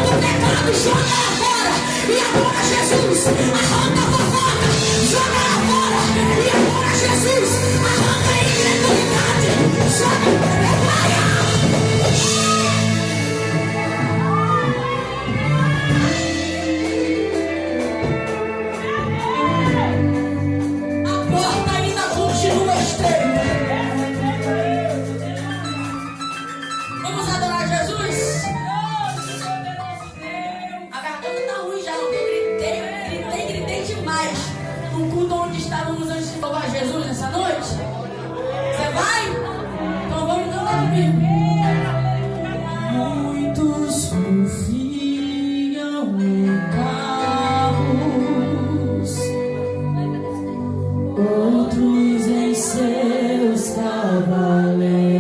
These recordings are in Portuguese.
o pecado, joga lá fora e adora Jesus. Arranca a fofoca, joga lá fora e adora Jesus. Arranca a incredulidade, joga a porta ainda continua estreita. Vamos adorar Jesus? A garganta tá ruim já, eu gritei demais no culto onde estávamos antes de louvar Jesus nessa noite. Você vai? Então vamos cantar comigo. Muitos confiam em carros, outros em seus cavaleiros.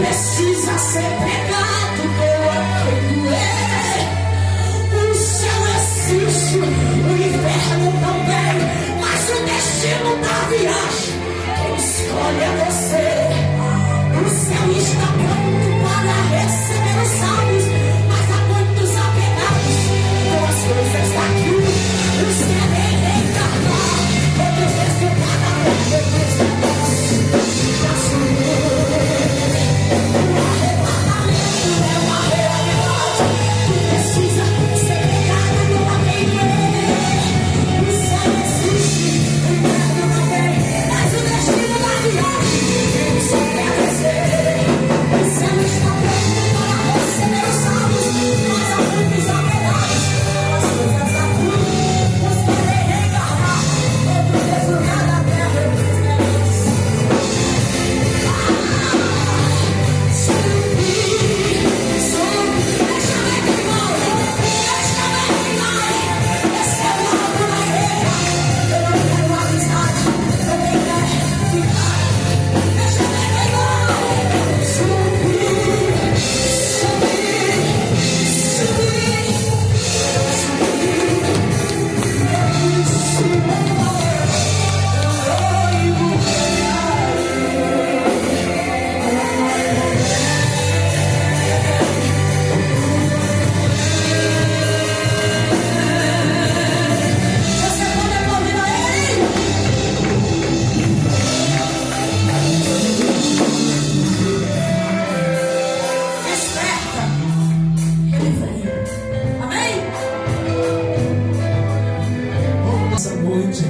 precisa ser pregado, doa. O céu existe, o inferno também, mas o destino da viagem quem escolhe é você. O céu está pronto para receber os salvos, mas há muitos apegados com as coisas daqui. Os querem reencarnar, outros ressuscitar com Jesus na cruz. O arrebatamento é uma realidade que precisa ser pregada com alguém. O céu existe, o inferno também, mas o destino da viagem quem escolhe é você. O céu está pronto para receber os salvos, mas há muitos apegados com as coisas da cruz. Os querem reencarnar, outros deslugar da terra e dos negros. Deixa ver quem morre, deixa ver quem morre. Esse é o lado da guerra. Eu não quero amizade, eu nem quero ficar. Deixa ver quem morre. Subir, você pode convidar ele? Desperta, ele vem. Amém? Essa noite,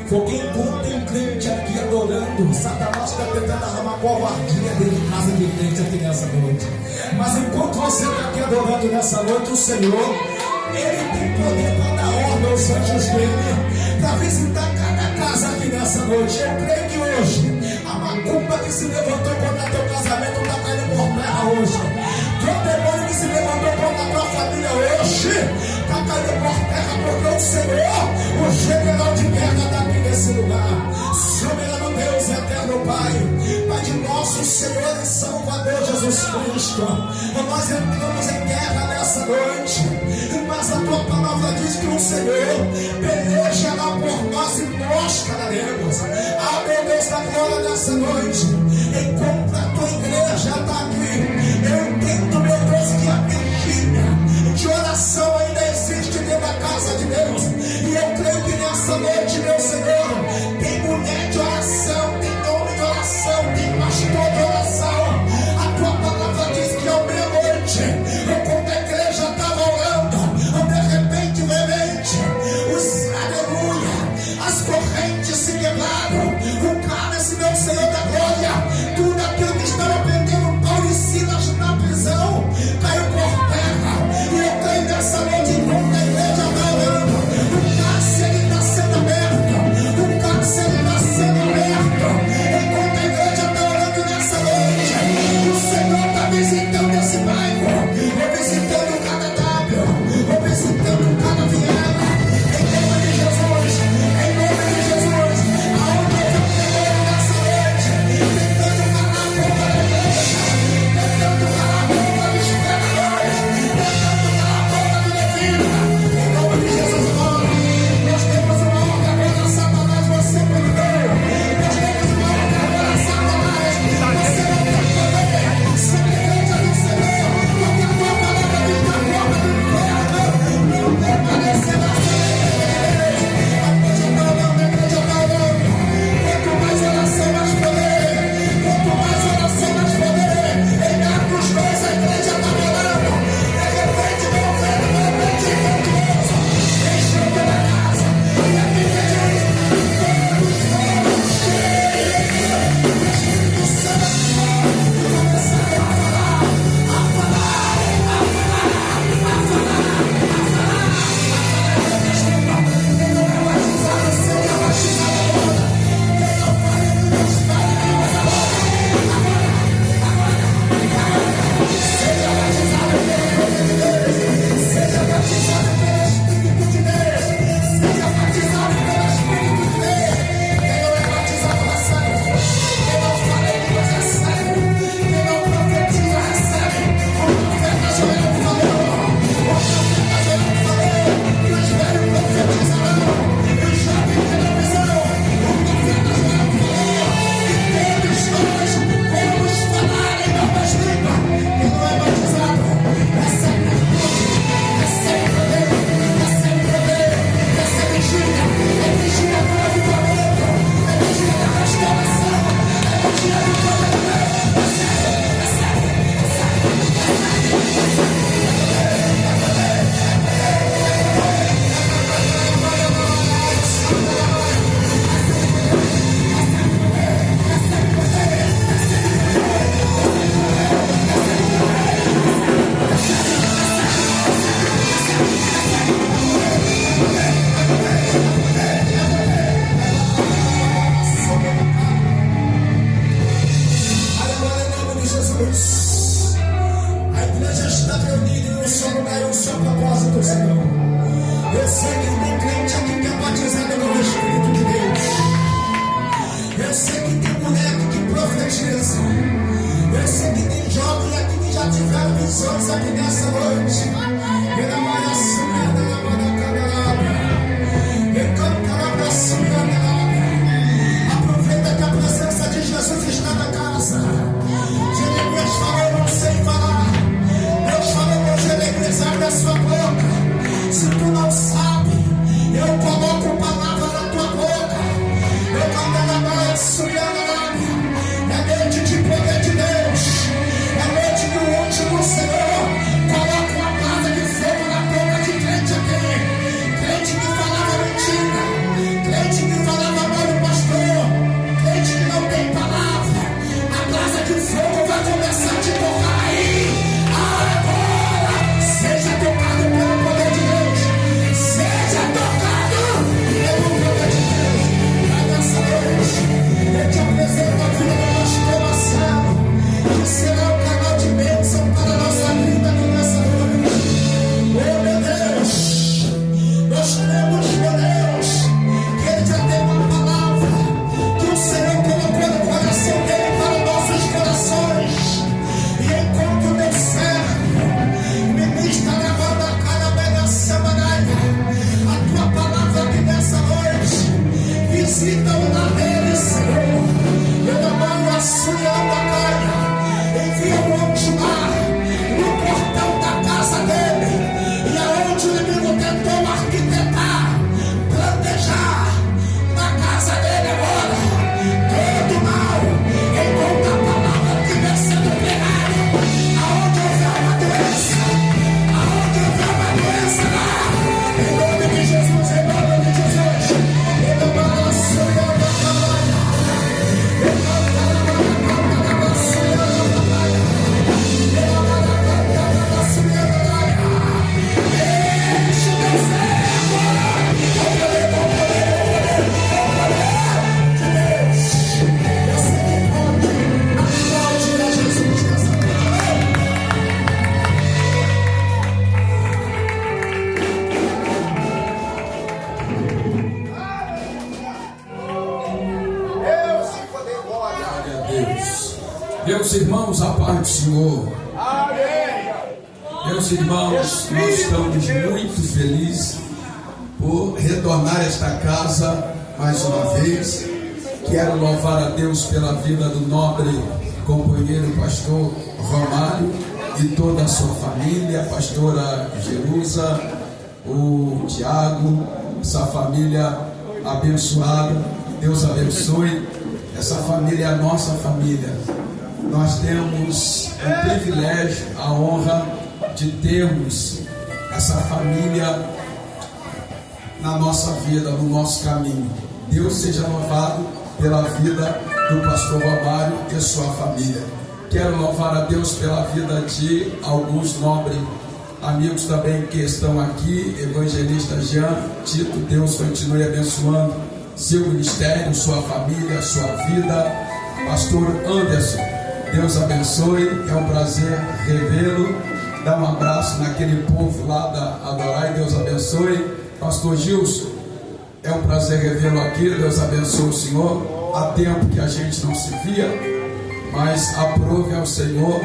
porque enquanto tem crente aqui adorando, Satanás está tentando arrumar covardia dentro de casa de crente aqui nessa noite. Mas enquanto você está aqui adorando nessa noite, o Senhor, Ele tem poder para dar ordem aos anjos dele, para visitar cada casa aqui nessa noite. Eu creio que hoje, a macumba que se levantou contra teu casamento está caindo por terra hoje. Teu demônio que se levantou contra a tua família hoje, está caindo por terra, porque o Senhor, o general de guerra, está aqui nesse lugar. Soberano Deus, eterno Pai, Pai de nosso Senhor e Salvador Jesus Cristo, nós entramos em guerra nessa noite, mas a tua palavra diz que o Senhor pelejará por nós e nós ganharemos. Ah, meu Deus da glória, nessa noite, enquanto a tua igreja está aqui, eu entendo, meu Deus, que a vigília de oração ainda existe dentro da casa de Deus, e eu creio que nessa noite, meu Senhor, tem mulher de oração, tem homem de oração, tem pastor de oração. A tua palavra diz que ao meia-noite, enquanto a igreja estava orando, de repente, aleluia, as correntes se quebraram, o cálice, meu Senhor da glória, necessitam dele, Senhor. Envia um anjo lá no portão da casa dele, e aonde o inimigo tentou arquitetar, planejar na casa dele agora, todo mal, enquanto a palavra estiver sendo pregada, aonde houver uma doença lá, em nome de Jesus, em nome de Jesus, ele balança e anda trabalha. Meus irmãos, a paz do Senhor. Meus irmãos, nós estamos muito felizes por retornar a esta casa mais uma vez. Quero louvar a Deus pela vida do nobre companheiro pastor Romário e toda a sua família, a pastora Jerusa, o Tiago, essa família abençoada. Deus abençoe. Essa família é a nossa família. Nós temos o privilégio, a honra de termos essa família na nossa vida, no nosso caminho. Deus seja louvado pela vida do pastor Romário e sua família. Quero louvar a Deus pela vida de alguns nobres amigos também que estão aqui. Evangelista Jean, Tito, Deus continue abençoando seu ministério, sua família, sua vida. Pastor Anderson, Deus abençoe, é um prazer revê-lo. Dá um abraço naquele povo lá da Adorai, Deus abençoe. Pastor Gilson, é um prazer revê-lo aqui, Deus abençoe o senhor. Há tempo que a gente não se via, mas aprove ao Senhor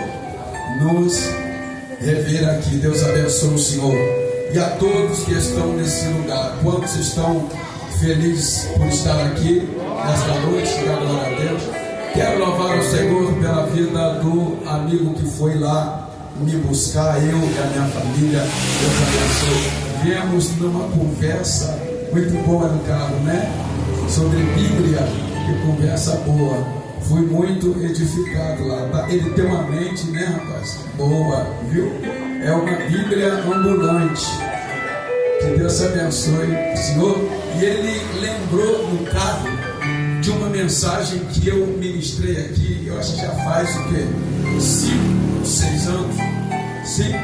nos rever aqui. Deus abençoe o senhor. E a todos que estão nesse lugar, quantos estão felizes por estar aqui nesta noite, dá glória a Deus. Quero louvar o Senhor pela vida do amigo que foi lá me buscar, eu e a minha família. Deus abençoe. Viemos numa conversa muito boa no carro, né? Sobre Bíblia, que conversa boa. Fui muito edificado lá. Ele tem uma mente, né, rapaz? Boa, viu? É uma Bíblia ambulante. Que Deus abençoe, Senhor. E ele lembrou no carro de uma mensagem que eu ministrei aqui, eu acho que já faz o quê? 5, 6 anos. Sim,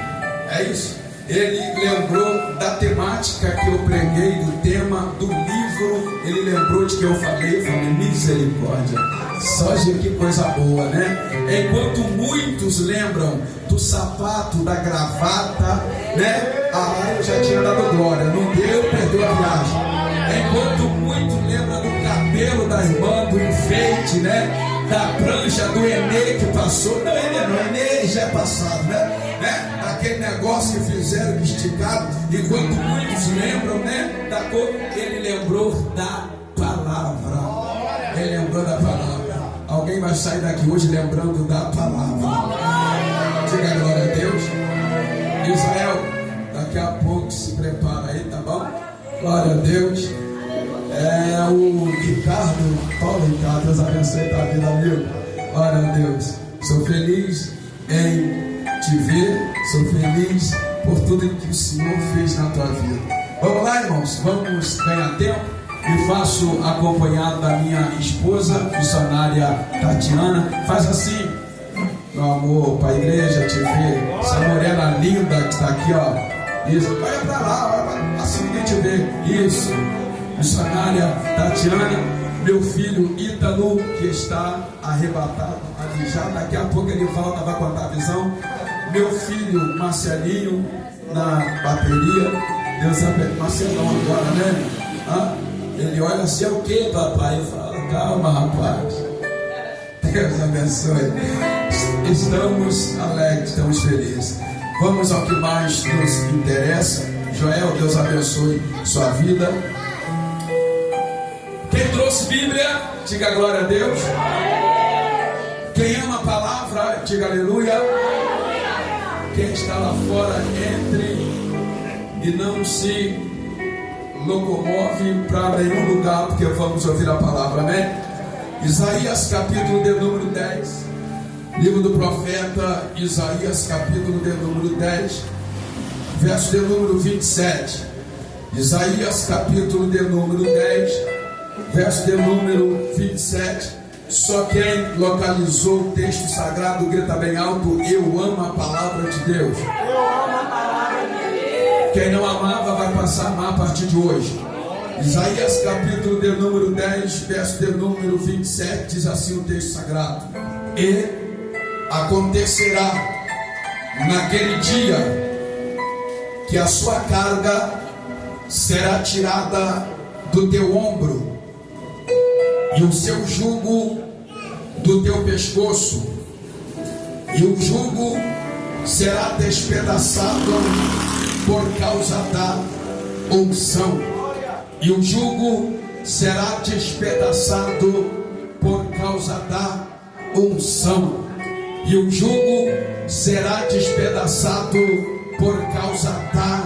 é isso. Ele lembrou da temática que eu preguei, do tema do livro. Ele lembrou de que eu falei misericórdia. Só de que coisa boa, né? Enquanto muitos lembram do sapato, da gravata, né? Eu já tinha dado glória, não deu, perdeu a viagem. Enquanto muitos lembram do cabelo da irmã, do enfeite, né? Da prancha do Enê que passou. Não, Enê não, Enê já é passado, né? Aquele negócio que fizeram, que esticaram. Enquanto muitos lembram, né? Da cor, ele lembrou da palavra. Ele lembrou da palavra. Alguém vai sair daqui hoje lembrando da palavra. Diga glória a Deus. Israel, daqui a pouco se prepara aí, tá bom? Glória a Deus. É o Ricardo, Paulo Ricardo, Deus abençoe a vida, amigo. Glória a Deus. Sou feliz em te ver, sou feliz por tudo que o Senhor fez na tua vida. Vamos lá, irmãos, vamos ganhar tempo. E faço acompanhado da minha esposa, missionária Tatiana. Faz assim, meu amor, para a igreja te ver. Essa morena linda que está aqui, ó. Isso, olha para lá, olha pra... assim ninguém te vê. Isso, missionária Tatiana. Meu filho Ítalo, que está arrebatado ali já. Daqui a pouco ele volta, vai contar a visão. Meu filho Marcelinho na bateria. Deus abençoe. Marcelão agora, né? Ele olha assim, é o que, papai? Eu falo, calma, rapaz. Deus abençoe. Estamos alegres, estamos felizes. Vamos ao que mais nos interessa. Joel, Deus abençoe sua vida. Quem trouxe trouxe Bíblia, diga glória a Deus. Quem ama a palavra, diga aleluia. Quem está lá fora, entre e não se locomove para nenhum lugar, porque vamos ouvir a palavra, amém? Isaías capítulo de número 10, livro do profeta Isaías capítulo de número 10, verso de número 27. Isaías capítulo de número 10, verso de número 27. Só quem localizou o texto sagrado grita bem alto: eu amo a palavra de Deus. Eu amo a palavra de Deus. Quem não amava vai passar a amar a partir de hoje. Isaías capítulo de número 10, verso de número 27, diz assim o texto sagrado: e acontecerá naquele dia que a sua carga será tirada do teu ombro e o seu jugo do teu pescoço, e o jugo será despedaçado por causa da unção, e o jugo será despedaçado por causa da unção, e o jugo será despedaçado por causa da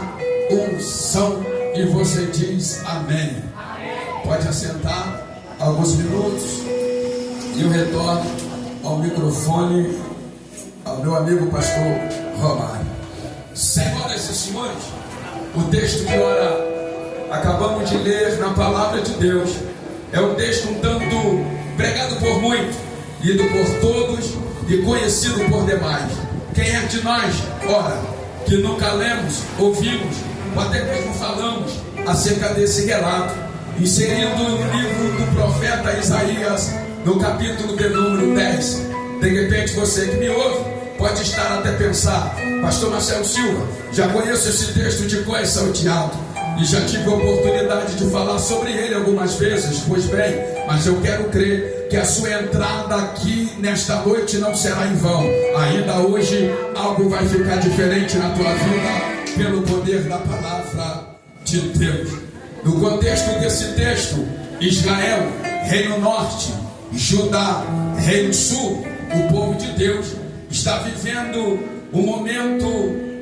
unção. E você diz amém. Pode assentar alguns minutos e eu retorno ao microfone ao meu amigo pastor Romário. Senhoras e senhores, o texto que ora acabamos de ler na palavra de Deus é um texto um tanto pregado por muitos, lido por todos e conhecido por demais. Quem é de nós, ora, que nunca lemos, ouvimos ou até mesmo falamos acerca desse relato, inserido no livro do profeta Isaías, no capítulo de número 10. De repente você que me ouve pode estar até pensar: pastor Marcelo Silva, já conheço esse texto de cor salteado e já tive a oportunidade de falar sobre ele algumas vezes. Pois bem, mas eu quero crer que a sua entrada aqui nesta noite não será em vão. Ainda hoje algo vai ficar diferente na tua vida pelo poder da palavra de Deus. No contexto desse texto, Israel, reino norte, Judá, reino sul, o povo de Deus está vivendo um momento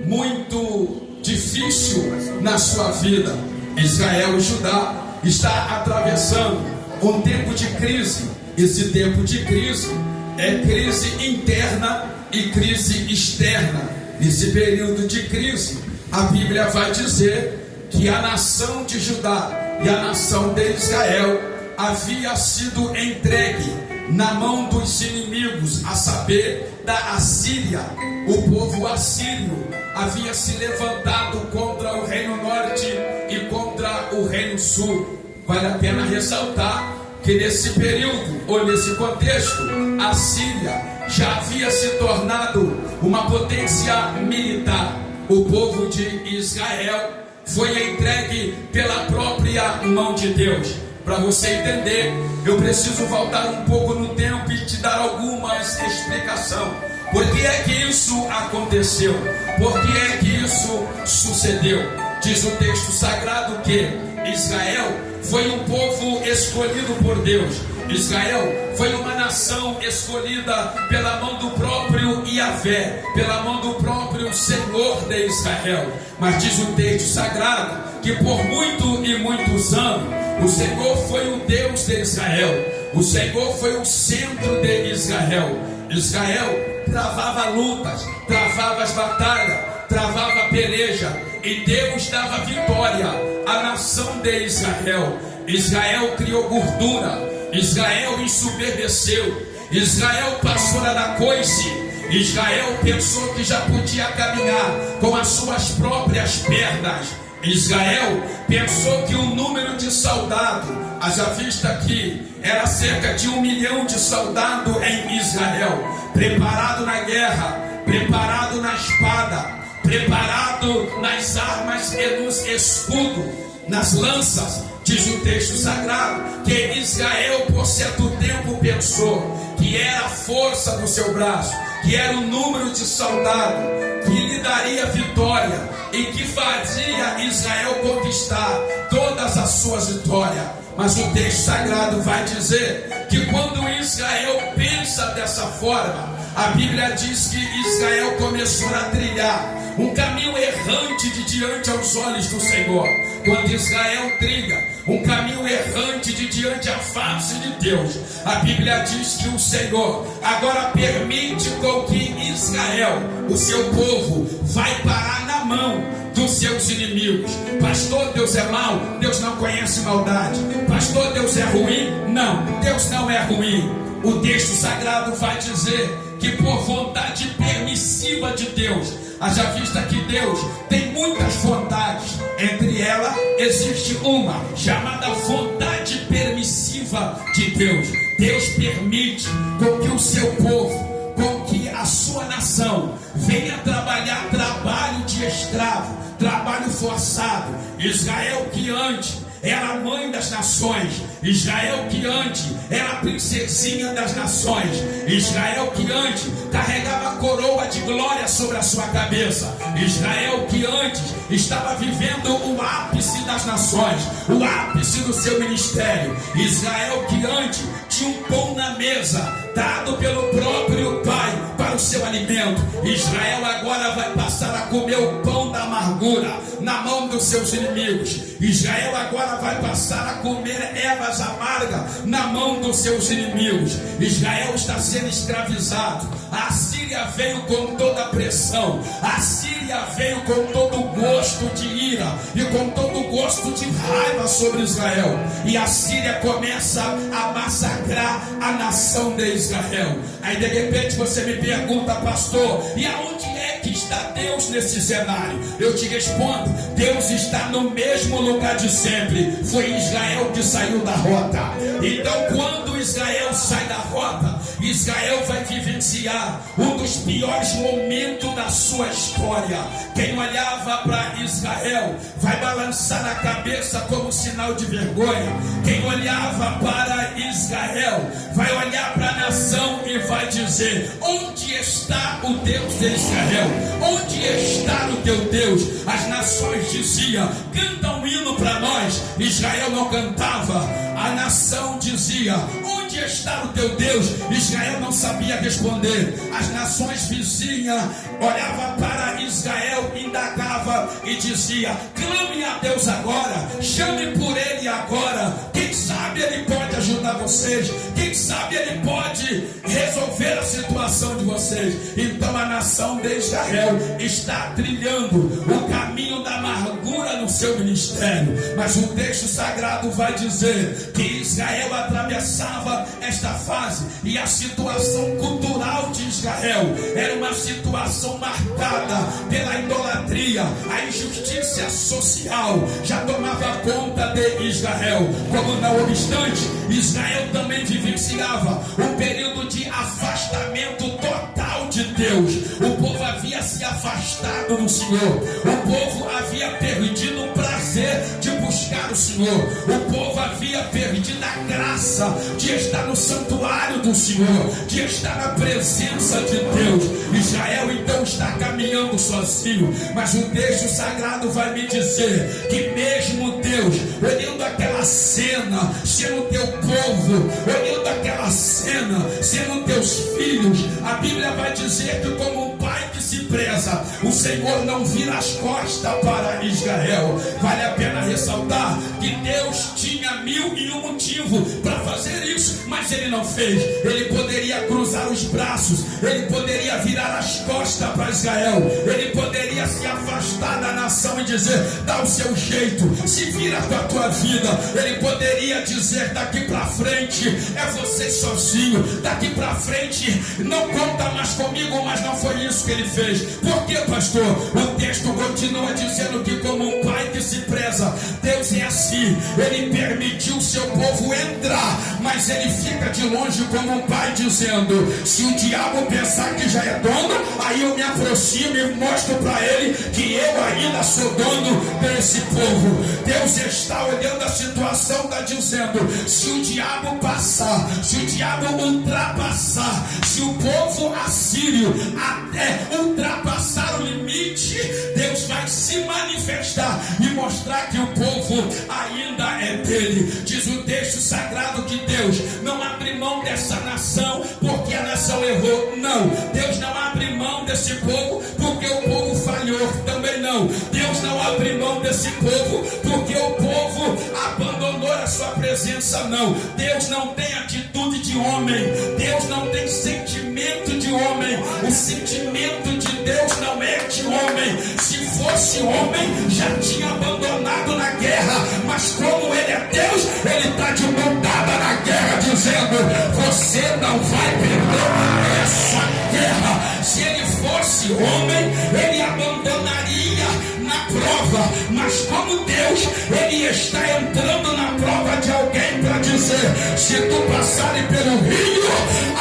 muito difícil na sua vida. Israel e Judá está atravessando um tempo de crise. Esse tempo de crise é crise interna e crise externa. Nesse período de crise, a Bíblia vai dizer que a nação de Judá e a nação de Israel havia sido entregue na mão dos inimigos, a saber, da Assíria. O povo assírio havia se levantado contra o reino norte e contra o reino sul. Vale a pena ressaltar que nesse período, ou nesse contexto, a Síria já havia se tornado uma potência militar. O povo de Israel foi entregue pela própria mão de Deus. Para você entender, eu preciso voltar um pouco no tempo e te dar algumas explicações. Por que é que isso aconteceu? Por que é que isso sucedeu? Diz o texto sagrado que Israel foi um povo escolhido por Deus. Israel foi uma nação escolhida pela mão do próprio Yahvé, pela mão do próprio Senhor de Israel. Mas diz o texto sagrado que por muitos anos o Senhor foi o Deus de Israel. O Senhor foi o centro de Israel. Israel travava lutas, travava as batalhas, travava a peleja, e Deus dava vitória à nação de Israel. Israel criou gordura, Israel ensoberbeceu, Israel passou da coice, Israel pensou que já podia caminhar com as suas próprias pernas. Israel pensou que o número de soldados, haja vista que era cerca de 1 milhão de soldados em Israel, preparado na guerra, preparado na espada, preparado nas armas e nos escudos, nas lanças. Diz o texto sagrado que Israel por certo tempo pensou que era a força do seu braço, que era o número de soldados que lhe daria vitória e que fazia Israel conquistar todas as suas vitórias. Mas o texto sagrado vai dizer que quando Israel pensa dessa forma, a Bíblia diz que Israel começou a trilhar um caminho errante de diante aos olhos do Senhor. Quando Israel trilha um caminho errante de diante à face de Deus, a Bíblia diz que o Senhor agora permite com que Israel, o seu povo, vai parar na mão dos seus inimigos. Pastor, Deus é mau? Deus não conhece maldade. Pastor, Deus é ruim? Não, Deus não é ruim. O texto sagrado vai dizer que por vontade permissiva de Deus, haja vista que Deus tem muitas vontades, entre elas existe uma chamada vontade permissiva de Deus. Deus permite com que o seu povo, com que a sua nação venha trabalhar trabalho de escravo, trabalho forçado. Israel que antes era a mãe das nações, Israel que antes era a princesinha das nações, Israel que antes carregava a coroa de glória sobre a sua cabeça, Israel que antes estava vivendo o ápice das nações, o ápice do seu ministério, Israel que antes tinha um pão na mesa, dado pelo próprio Pai para o seu alimento. Israel agora vai passar a comer o pão da amargura na mão dos seus inimigos. Israel agora vai passar a comer ervas amargas na mão dos seus inimigos. Israel está sendo escravizado. A Síria veio com toda a pressão, a Síria veio com todo o gosto de ira e com todo o gosto de raiva sobre Israel, e a Síria começa a massacrar a nação de Israel. Aí de repente você me pergunta, pastor, e aonde é que está Deus nesse cenário? Eu te respondo, Deus está no mesmo lugar de sempre. Foi Israel que saiu da rota. Então quando Israel sai da rota, Israel vai vivenciar um dos piores momentos da sua história. Quem olhava para Israel vai balançar a cabeça como sinal de vergonha. Quem olhava para Israel vai olhar para a nação e vai dizer: onde está o Deus de Israel? Onde está o teu Deus? As nações diziam: canta um hino para nós. Israel não cantava. A nação dizia: onde está o teu Deus? Israel não sabia responder. As nações vizinhas olhavam para Israel, indagava e dizia: clame a Deus agora, chame por ele agora. Quem sabe ele pode ajudar vocês, quem sabe ele pode resolver a situação de vocês. Então a nação de Israel está trilhando o caminho da amargura no seu ministério. Mas o texto sagrado vai dizer que Israel atravessava esta fase, e a situação cultural de Israel era uma situação marcada pela idolatria. A injustiça social já tomava conta de Israel. Como não obstante, Israel também vivenciava um período de afastamento total de Deus. O povo havia se afastado do Senhor, o povo havia perdido o prazer de buscar o Senhor, o povo havia perdido a graça de estar no santuário do Senhor, de estar na presença de Deus. Israel então está caminhando sozinho, mas o texto sagrado vai me dizer que mesmo Deus, olhando aquela cena, sendo teu povo, olhando aquela cena, sendo teus filhos, a Bíblia vai dizer que como um pai que se preza, o Senhor não vira as costas para Israel. Vale a pena ressaltar que Deus tinha 1001 motivo para fazer isso, mas ele não fez. Ele poderia cruzar os braços, ele poderia virar as costas para Israel, ele poderia se afastar da nação e dizer: dá o seu jeito, se vira com a tua vida. Ele poderia dizer: daqui para frente é você sozinho, daqui para frente não conta mais comigo. Mas não foi isso que ele fez. Por quê, pastor? O texto continua dizendo que como um pai que se preza, Deus é assim, ele permitiu o seu povo entrar, mas ele fica de longe como um pai dizendo: se o diabo pensar que já é dono, aí eu me aproximo e mostro para ele que eu ainda sou dono desse povo. Deus está olhando a situação, está dizendo: se o diabo passar, se o diabo ultrapassar, se o povo assírio até ultrapassar o limite, Deus vai se manifestar e mostrar que o povo ainda é dele. Diz o texto sagrado que Deus não abre mão dessa nação porque a nação errou. Não, Deus não abre mão desse povo porque o povo falhou. Também não, Deus não abre mão desse povo porque o povo abandonou a sua presença. Não, Deus não tem atitude de homem, Deus não tem sentimento de homem. O sentimento de Deus não é de homem. Se fosse homem, já tinha abandonado na guerra, mas como ele é Deus, ele está de mão dada na guerra, dizendo: você não vai perder essa guerra. Se ele fosse homem, ele abandonaria na prova, mas como Deus, ele está entrando na prova de alguém para dizer: se tu passares pelo rio,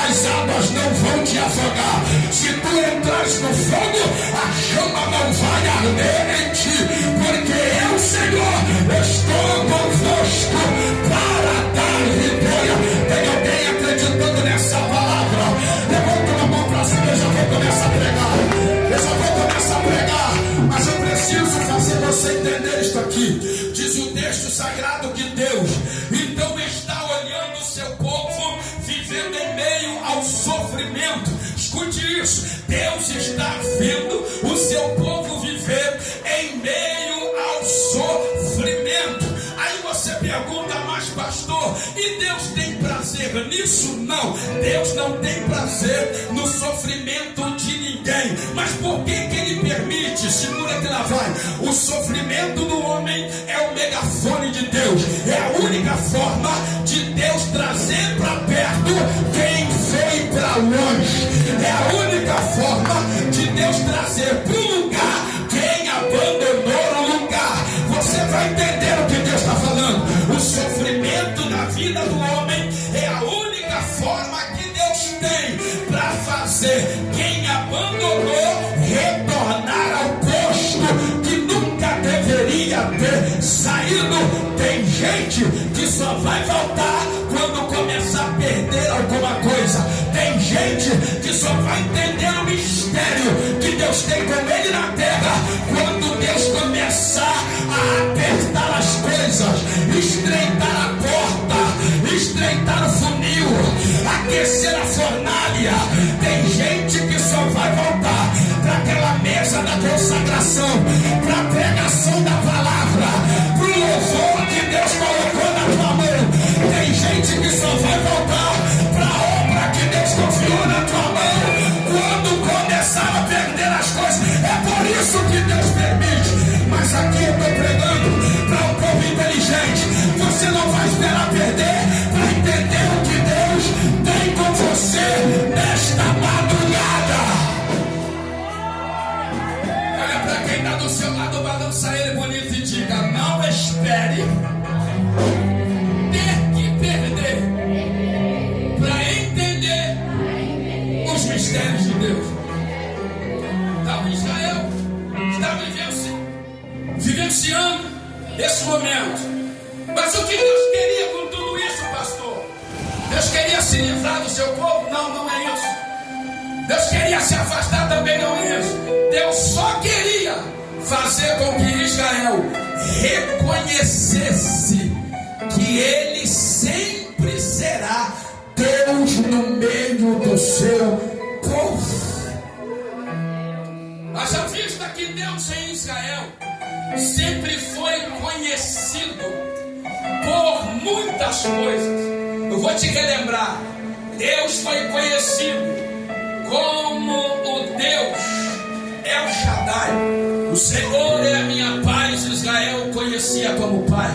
as águas não vão te afogar. Se tu entrares no fogo, a chama não vai arder em ti, porque eu, Senhor, estou convosco para dar vitória. Tem alguém acreditando nessa palavra? Levanta a mão para cima, eu já vou começar a pregar. Eu já vou começar a pregar, mas eu preciso fazer você entender isto aqui. Diz o texto sagrado que Deus então está olhando o seu povo vivendo em meio ao sofrimento. Escute isso, Deus está vendo o seu povo viver em meio ao sofrimento. Aí você pergunta: mas pastor, e Deus tem prazer nisso? Não, Deus não tem prazer no sofrimento de ninguém. Mas por que ele permite? Segura que lá vai. O sofrimento do homem é o megafone de Deus. É a única forma de Deus trazer para perto quem foi para longe. É a única forma de Deus trazer para o lugar quem abandonou o lugar. Você vai entender o que Deus está falando. O sofrimento na vida do homem é a única forma que Deus tem para fazer quem abandonou retornar ao posto que nunca deveria ter saído. Tem gente que só vai voltar quando começar a perder alguma coisa. Tem gente que só vai entender o mistério que Deus tem com ele na terra quando Deus começar a apertar as coisas, estreitar a porta, estreitar o funil, aquecer a fornalha. Tem gente que só vai voltar para aquela mesa da consagração, para a pregação da palavra, para o louvor que Deus colocou na tua mão. Tem gente que só vai voltar para a obra que Deus confiou na tua mão quando começar a perder as coisas. É por isso que Deus permite. Mas aqui eu estou pregando para um povo inteligente. Você não vai esperar perder para entender o que Deus tem com você nesta madrugada. Olha para quem está do seu lado, balança ele bonito e diga: não espere ter que perder para entender os mistérios de Deus. Então Israel está vivenciando esse momento. Mas o que Deus queria com tudo isso, pastor? Deus queria se livrar do seu povo? Não, não é isso. Deus queria se afastar? Também não é isso. Deus só queria fazer com que Israel reconhecesse que ele sempre será Deus no meio do seu povo. Haja vista que Deus em Israel sempre foi conhecido por muitas coisas. Eu vou te relembrar: Deus foi conhecido como o Deus El Shaddai. O Senhor é a minha paz. Israel conhecia como Pai.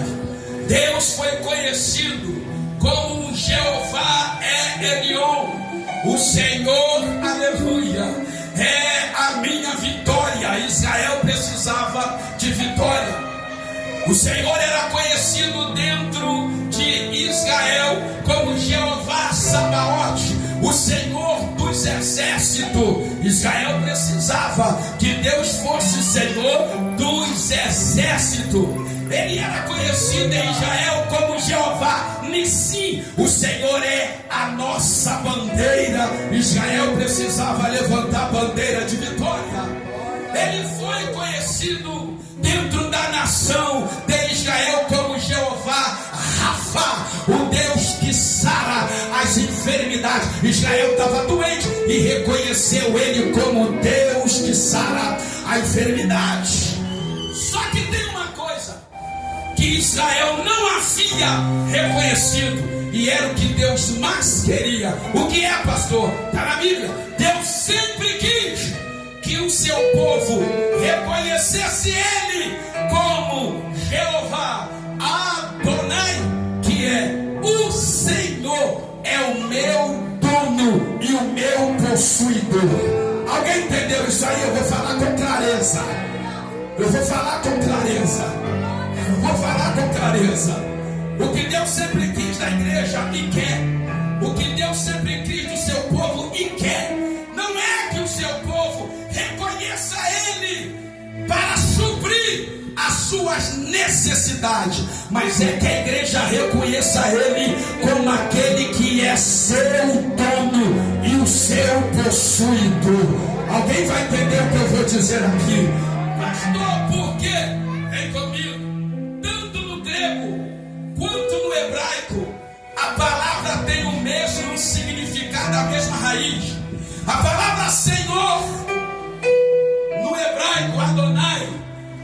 Deus foi conhecido como o Jeová Elion. O Senhor, aleluia, é a minha vitória. Israel precisava de vitória. O Senhor era conhecido dentro de Israel como de Israel como Jeová Nissi. O Senhor é a nossa bandeira. Israel precisava levantar a bandeira de vitória. Ele foi conhecido dentro da nação de Israel como Jeová Rafa, o Deus que sara as enfermidades. Israel estava doente e reconheceu ele como Deus que sara a enfermidade. Só que tem uma coisa que Israel não havia reconhecido, e era o que Deus mais queria. O que é, pastor? Está na Bíblia. Deus sempre quis que o seu povo reconhecesse ele como Jeová Adonai, que é o Senhor, é o meu dono e o meu possuidor. Alguém entendeu isso aí? Eu vou falar com clareza. Eu vou falar com clareza. Eu vou falar com clareza. O que Deus sempre quis da igreja e quer, o que Deus sempre quis do seu povo e quer, não é que o seu povo reconheça ele para suprir as suas necessidades, mas é que a igreja reconheça ele como aquele que é seu dono e o seu possuidor. Alguém vai entender o que eu vou dizer aqui? Pastor, por quê? Vem comigo. Tanto no grego quanto no hebraico, a palavra tem o mesmo significado, a mesma raiz. A palavra Senhor no hebraico, Adonai,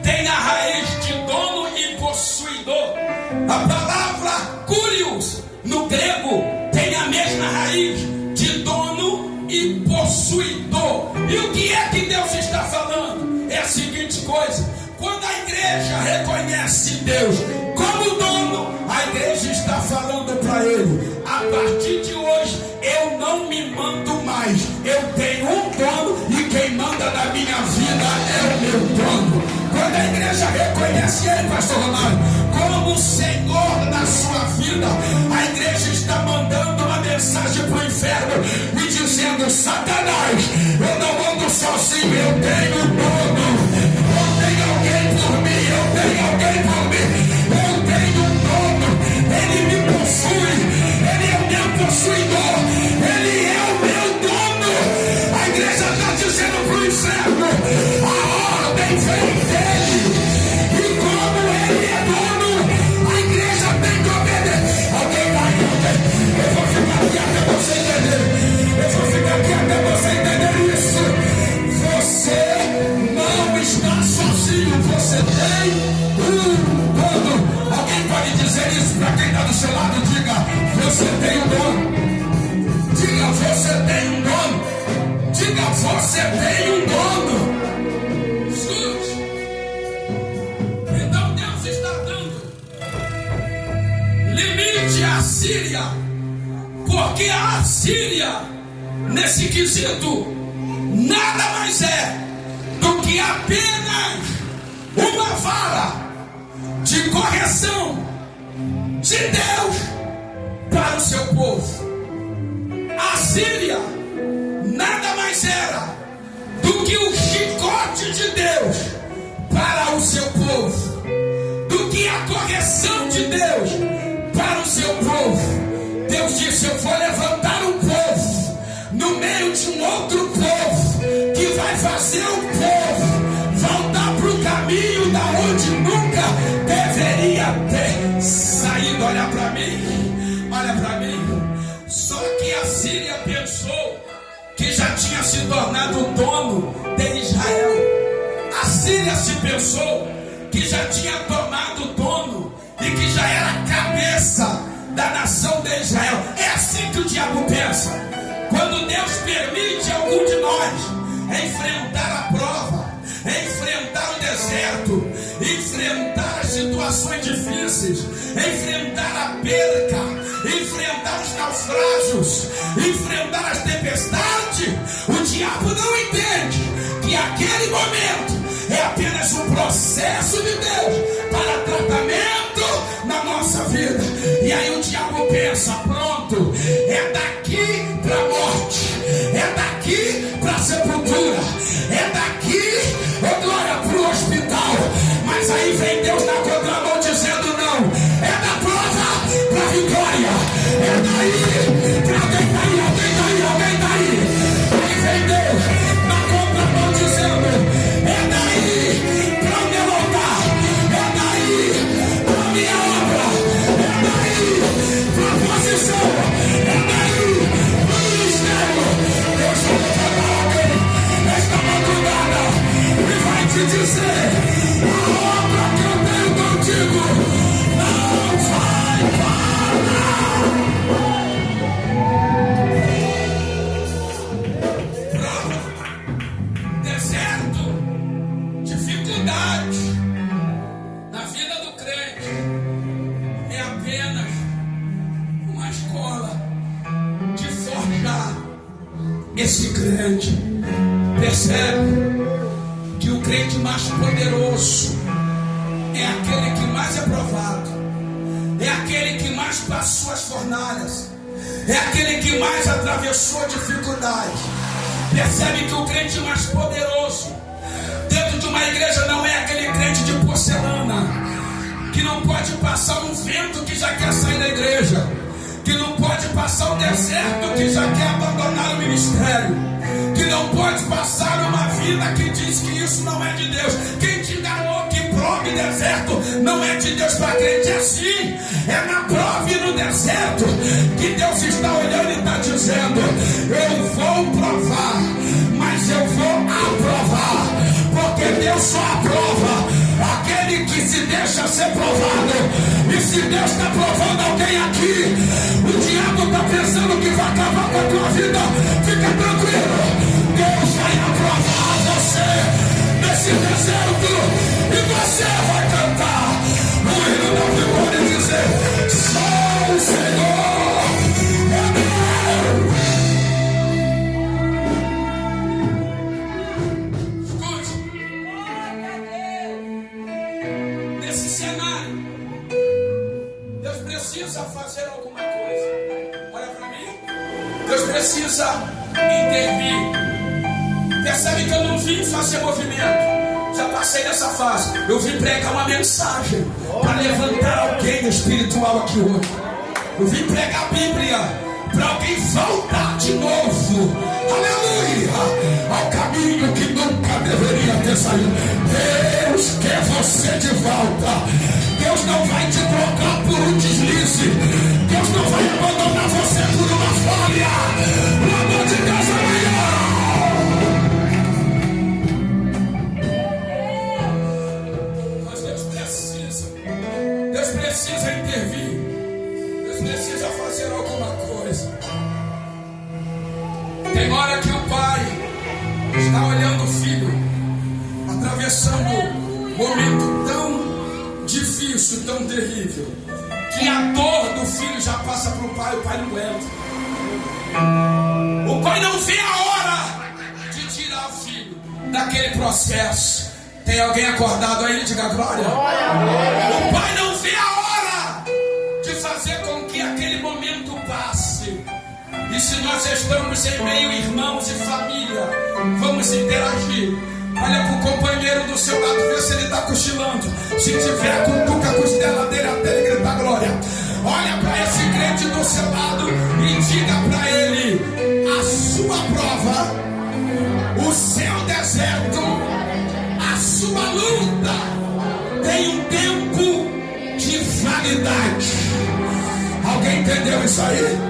tem a raiz de dono e possuidor. A palavra Kurios no grego tem a mesma raiz de dono e possuidor. E o que é que Deus está falando? É a seguinte coisa: quando a igreja reconhece Deus como dono, a igreja está falando para ele: a partir de hoje eu não me mando mais, eu tenho um dono e quem manda na minha vida é o meu dono. Quando a igreja reconhece ele, pastor Romário, como o Senhor da sua vida, a igreja está mandando uma mensagem para o inferno e dizendo: Satanás, eu não ando sozinho, eu tenho um dono. Tem alguém por mim, eu tenho alguém por mim, eu tenho um dono, ele me possui, ele é o meu possuidor, ele é o meu dono. A igreja está dizendo para o inferno: a ordem vem dele, e como ele é dono, a igreja tem que obedecer. Alguém vai entender? Eu vou ficar aqui até você entender, eu vou ficar aqui até você entender isso. Você não está sozinho, você tem um dono. Alguém pode dizer isso para quem está do seu lado? Diga: você tem um dono. Diga: você tem um dono. Diga: você tem um dono. Escute. Então Deus está dando limite à Síria, porque a Síria, nesse quesito, nada mais é do que apenas uma vara de correção de Deus para o seu povo. A Síria nada mais era do que o chicote de Deus para o seu povo, do que a correção de Deus para o seu povo. Deus disse: eu vou levantar um povo no meio de um outro povo que vai fazer o povo voltar para o caminho da onde nunca deveria ter saído. Olha para mim, olha para mim. Só que a Síria pensou que já tinha se tornado o dono de Israel. A Síria se pensou que já tinha tomado o dono e que já era a cabeça da nação de Israel. É assim que o diabo pensa. Quando Deus permite algum de nós enfrentar a prova, enfrentar o deserto, enfrentar as situações difíceis, enfrentar a perca, enfrentar os naufrágios, enfrentar as tempestades, o diabo não entende que aquele momento é apenas um processo de Deus para tratamento na nossa vida. E aí o diabo pensa: pronto, é daqui para a morte, é daqui para a sepultura, é daqui, oh glória, para o hospital. Mas aí vem Deus na contramão dizendo: não, missão, é daí o ministério. Deus vai levantar alguém nesta madrugada e vai te dizer: a obra que eu tenho contigo não vai parar. Prova, deserto, dificuldade na vida do crente é apenas uma escola de forjar esse crente. Percebe que o crente mais poderoso é aquele que mais é provado, é aquele que mais passou as fornalhas, é aquele que mais atravessou dificuldade. Percebe que o crente mais poderoso dentro de uma igreja não é aquele crente de porcelana, que não pode passar um vento que já quer sair da igreja, que não pode passar o deserto que já quer abandonar o ministério, que não pode passar uma vida que diz que isso não é de Deus. Quem te enganou que prova e deserto não é de Deus para crente? É assim, é na prova e no deserto que Deus está olhando e está dizendo: eu vou provar, mas eu vou aprovar, porque Deus só aprova aquele que se deixa ser provado. E se Deus está provando alguém aqui, o diabo está pensando que vai acabar com a tua vida, fica tranquilo, Deus vai aprovar você nesse deserto e você vai cantar o hino da vitória e dizer: só o Senhor é Deus. Escute, nesse cenário Deus precisa fazer alguma coisa. Olha para mim, Deus precisa intervir. Percebe que eu não vim fazer movimento, já passei dessa fase. Eu vim pregar uma mensagem para levantar alguém espiritual aqui hoje. Eu vim pregar a Bíblia para alguém voltar de novo, aleluia, ao caminho que nunca deveria ter saído. Deus quer você de volta. Deus não vai te trocar por um deslize. Deus não vai abandonar você por uma falha. O amor de Deus é maior. Mas Deus precisa intervir. Deus precisa fazer alguma coisa. Tem hora que o pai está olhando o filho atravessando um momento tão difícil, tão terrível, que a dor do filho já passa para o pai não aguenta. O pai não vê a hora de tirar o filho daquele processo. Tem alguém acordado aí? Diga glória. O pai não vê a hora de fazer com que aquele momento passe. E se nós estamos em meio irmãos e família, vamos interagir. Olha para o companheiro do seu lado, vê se ele está cochilando. Se tiver, cutuca a costela dele até ele gritar glória. Olha para esse crente do seu lado e diga para ele: a sua prova, o seu deserto, a sua luta tem um tempo de validade. Alguém entendeu isso aí?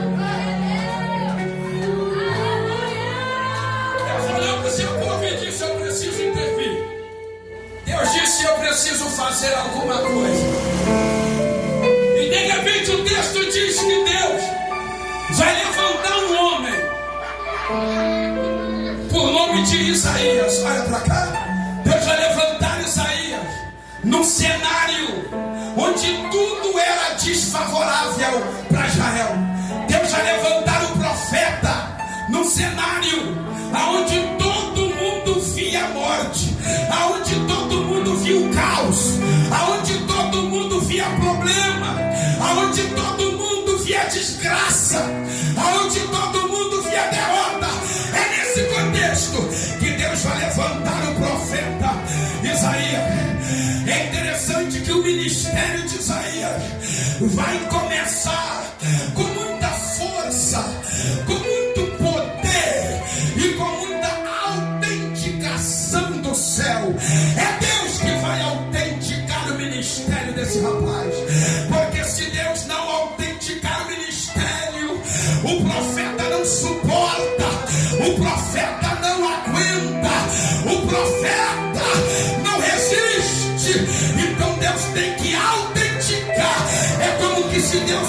Deus disse: eu preciso fazer alguma coisa. E de repente o texto diz que Deus vai levantar um homem por nome de Isaías. Olha para cá. Deus vai levantar Isaías num cenário onde tudo era desfavorável para Israel. Deus vai levantar o profeta num cenário onde todo mundo via a morte, aonde todo mundo via o caos, aonde todo mundo via problema, aonde todo mundo via desgraça, aonde todo mundo via derrota. É nesse contexto que Deus vai levantar o profeta Isaías. É interessante que o ministério de Isaías vai começar com muita força, com muito poder e com muita autenticação do céu. É Deus que vai autenticar o ministério desse rapaz, porque se Deus não autenticar o ministério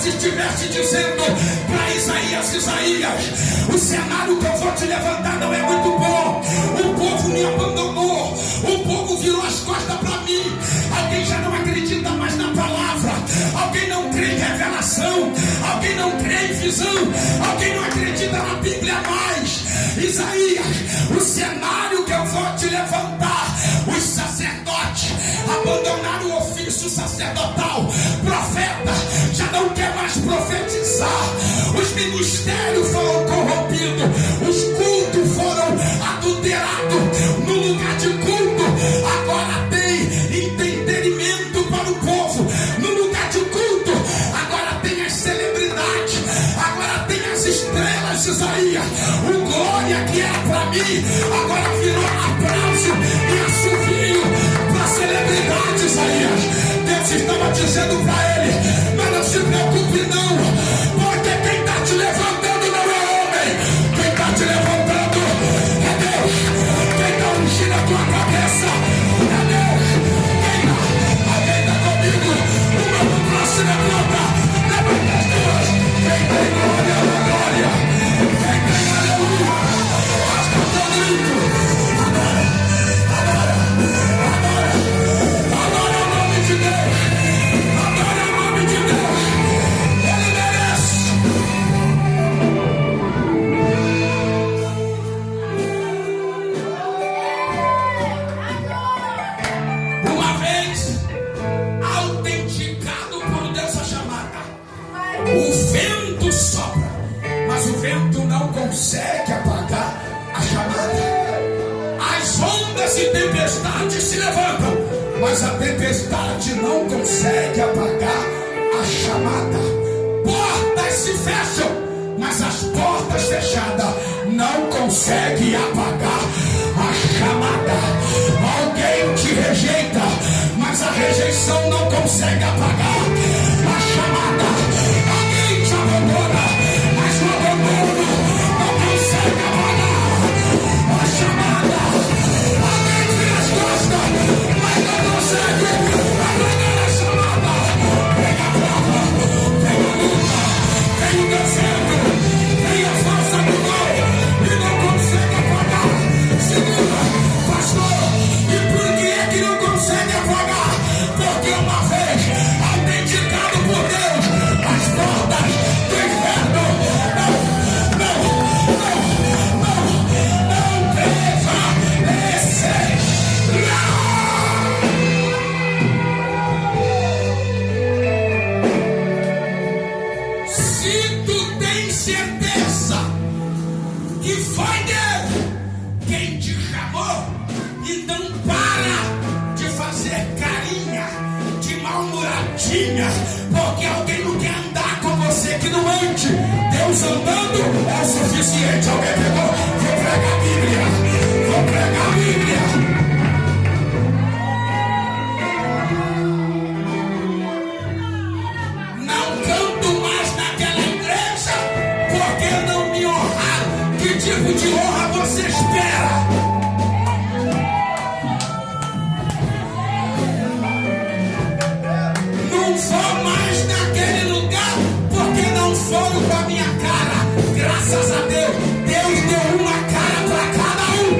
se estivesse dizendo para Isaías: Isaías, o cenário que eu vou te levantar não é muito bom. O povo me abandonou, o povo virou as costas para mim. Alguém já não acredita mais na palavra, alguém não crê em revelação, alguém não crê em visão, alguém não acredita na Bíblia mais. Isaías, o cenário que eu vou te levantar: os sacerdotes abandonaram o ofício sacerdotal, profeta já não quer mais profetizar, os ministérios foram corrompidos, os cultos foram adulterados. No lugar de culto agora tem entretenimento para o povo, no lugar de culto agora tem as celebridades, agora tem as estrelas. Isaías, o glória que era para mim agora virou aplauso e assovio para celebridade. Isaías, Deus estava dizendo para ele: mas não se preocupe não, porque quem está te levantando não é homem, quem está te levantando é Deus. Quem está ungindo a tua cabeça é Deus. Alguém está comigo? O meu próximo é planta. Levanta as duas. Quem tem glória, a glória. Quem tem aleluia, basta teu grito. Adora, adora, adora, adora o nome de Deus. Adora o nome de Deus. Ele merece. Uma vez autenticado por Deus a chamada, o vento sopra, mas o vento não consegue apagar a chamada. As ondas e tempestades se levantam, mas a tempestade não consegue apagar a chamada. Portas se fecham, mas as portas fechadas não conseguem apagar a chamada. Alguém te rejeita, mas a rejeição não consegue apagar a chamada. Alguém te abandona, mas o abandono não consegue apagar a chamada. Alguém vira as costas, mas não consegue apagar a chamada. Vem a prova, vem a luta, vem o deserto, vem a força do mal e não consegue apagar. Segura, pastor, e por que não consegue apagar? Porque uma vez autenticado por Deus, as portas do inferno não prevalecerão. Se tu tens certeza que foi Deus quem te chamou, então para de fazer carinha, de mal-humoradinha, porque alguém não quer andar com você que não ande. Deus andando é o suficiente. Alguém pegou? Vou pregar a Bíblia, vou pregar a Bíblia. Não canto mais naquela igreja, porque não me honraram. Que tipo de honra você espera? Não vou mais naquele lugar, porque não foram com a minha cara. Graças a Deus, Deus deu uma cara para cada um.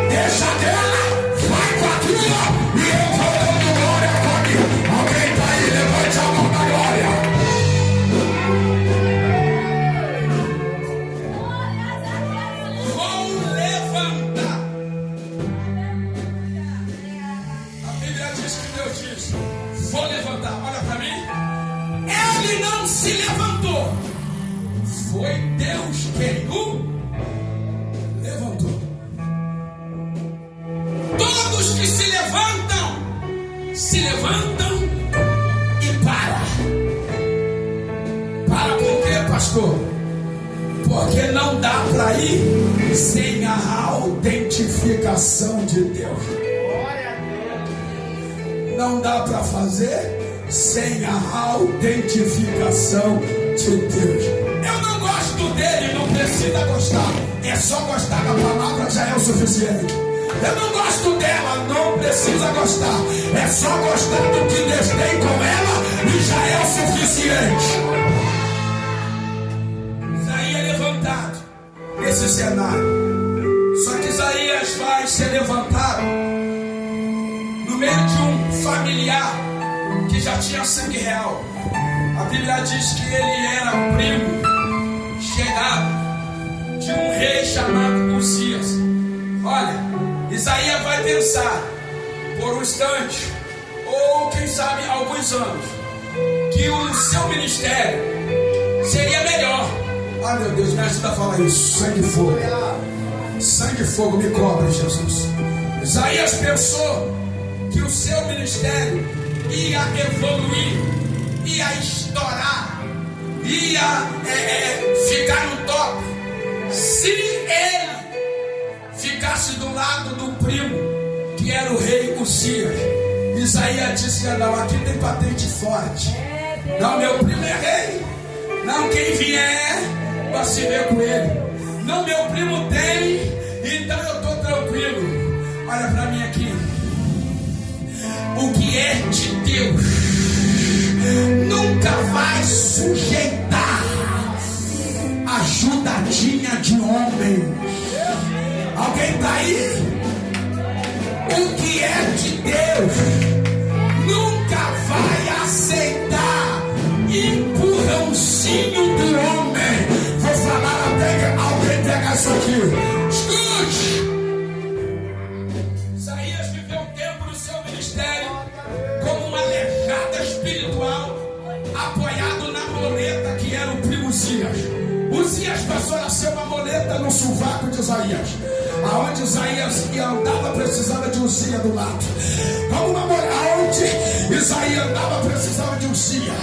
Deixa dela, vai com a tua, e eu vou dando glória comigo. Alguém tá aí, levante a mão da glória. Vou levantar. A Bíblia diz que Deus diz: vou levantar. Olha para mim. Ele não se levantou, foi Deus quem o levantou. Todos que se levantam e param. Para por quê, pastor? Porque não dá para ir sem a autentificação de Deus. Não dá para fazer sem a autentificação de Deus. Eu não gosto dele, não precisa gostar. É só gostar da palavra, já é o suficiente. Eu não gosto dela, não precisa gostar. É só gostar do que Deus tem com ela e já é o suficiente. levantado nesse cenário. Só que Isaías vai ser levantado no meio de um familiar que já tinha sangue real. A Bíblia diz que ele era primo chegado de um rei chamado Uzias. Olha, Isaías vai pensar por um instante, ou quem sabe alguns anos, que o seu ministério seria melhor. Ah, meu Deus, me ajuda a falar isso. Sangue e fogo. Sangue e fogo me cobre, Jesus. Isaías pensou que o seu ministério ia evoluir, ia estourar, ia ficar no top, se ele ficasse do lado do primo, que era o rei Uzias. Isaías dizia: não, aqui tem patente forte. Não, meu primo é rei. Não, quem vier vai se ver com ele. Não, meu primo tem, então eu estou tranquilo. Olha para mim aqui. O que é de Deus nunca vai sujeitar ajudadinha de homem. Alguém está aí? O que é de Deus nunca vai aceitar empurrãozinho do homem. Vou falar até que alguém pega isso aqui. Escute. Isaías viveu um tempo no seu ministério como uma aleijada espiritual, apoiado na muleta que era o primo Uzias. Uzias passou a ser uma muleta no sovaco de Isaías. Aonde Isaías andava, precisava de Uzias do lado. Como uma mulher, aonde Isaías andava, precisava de Uzias.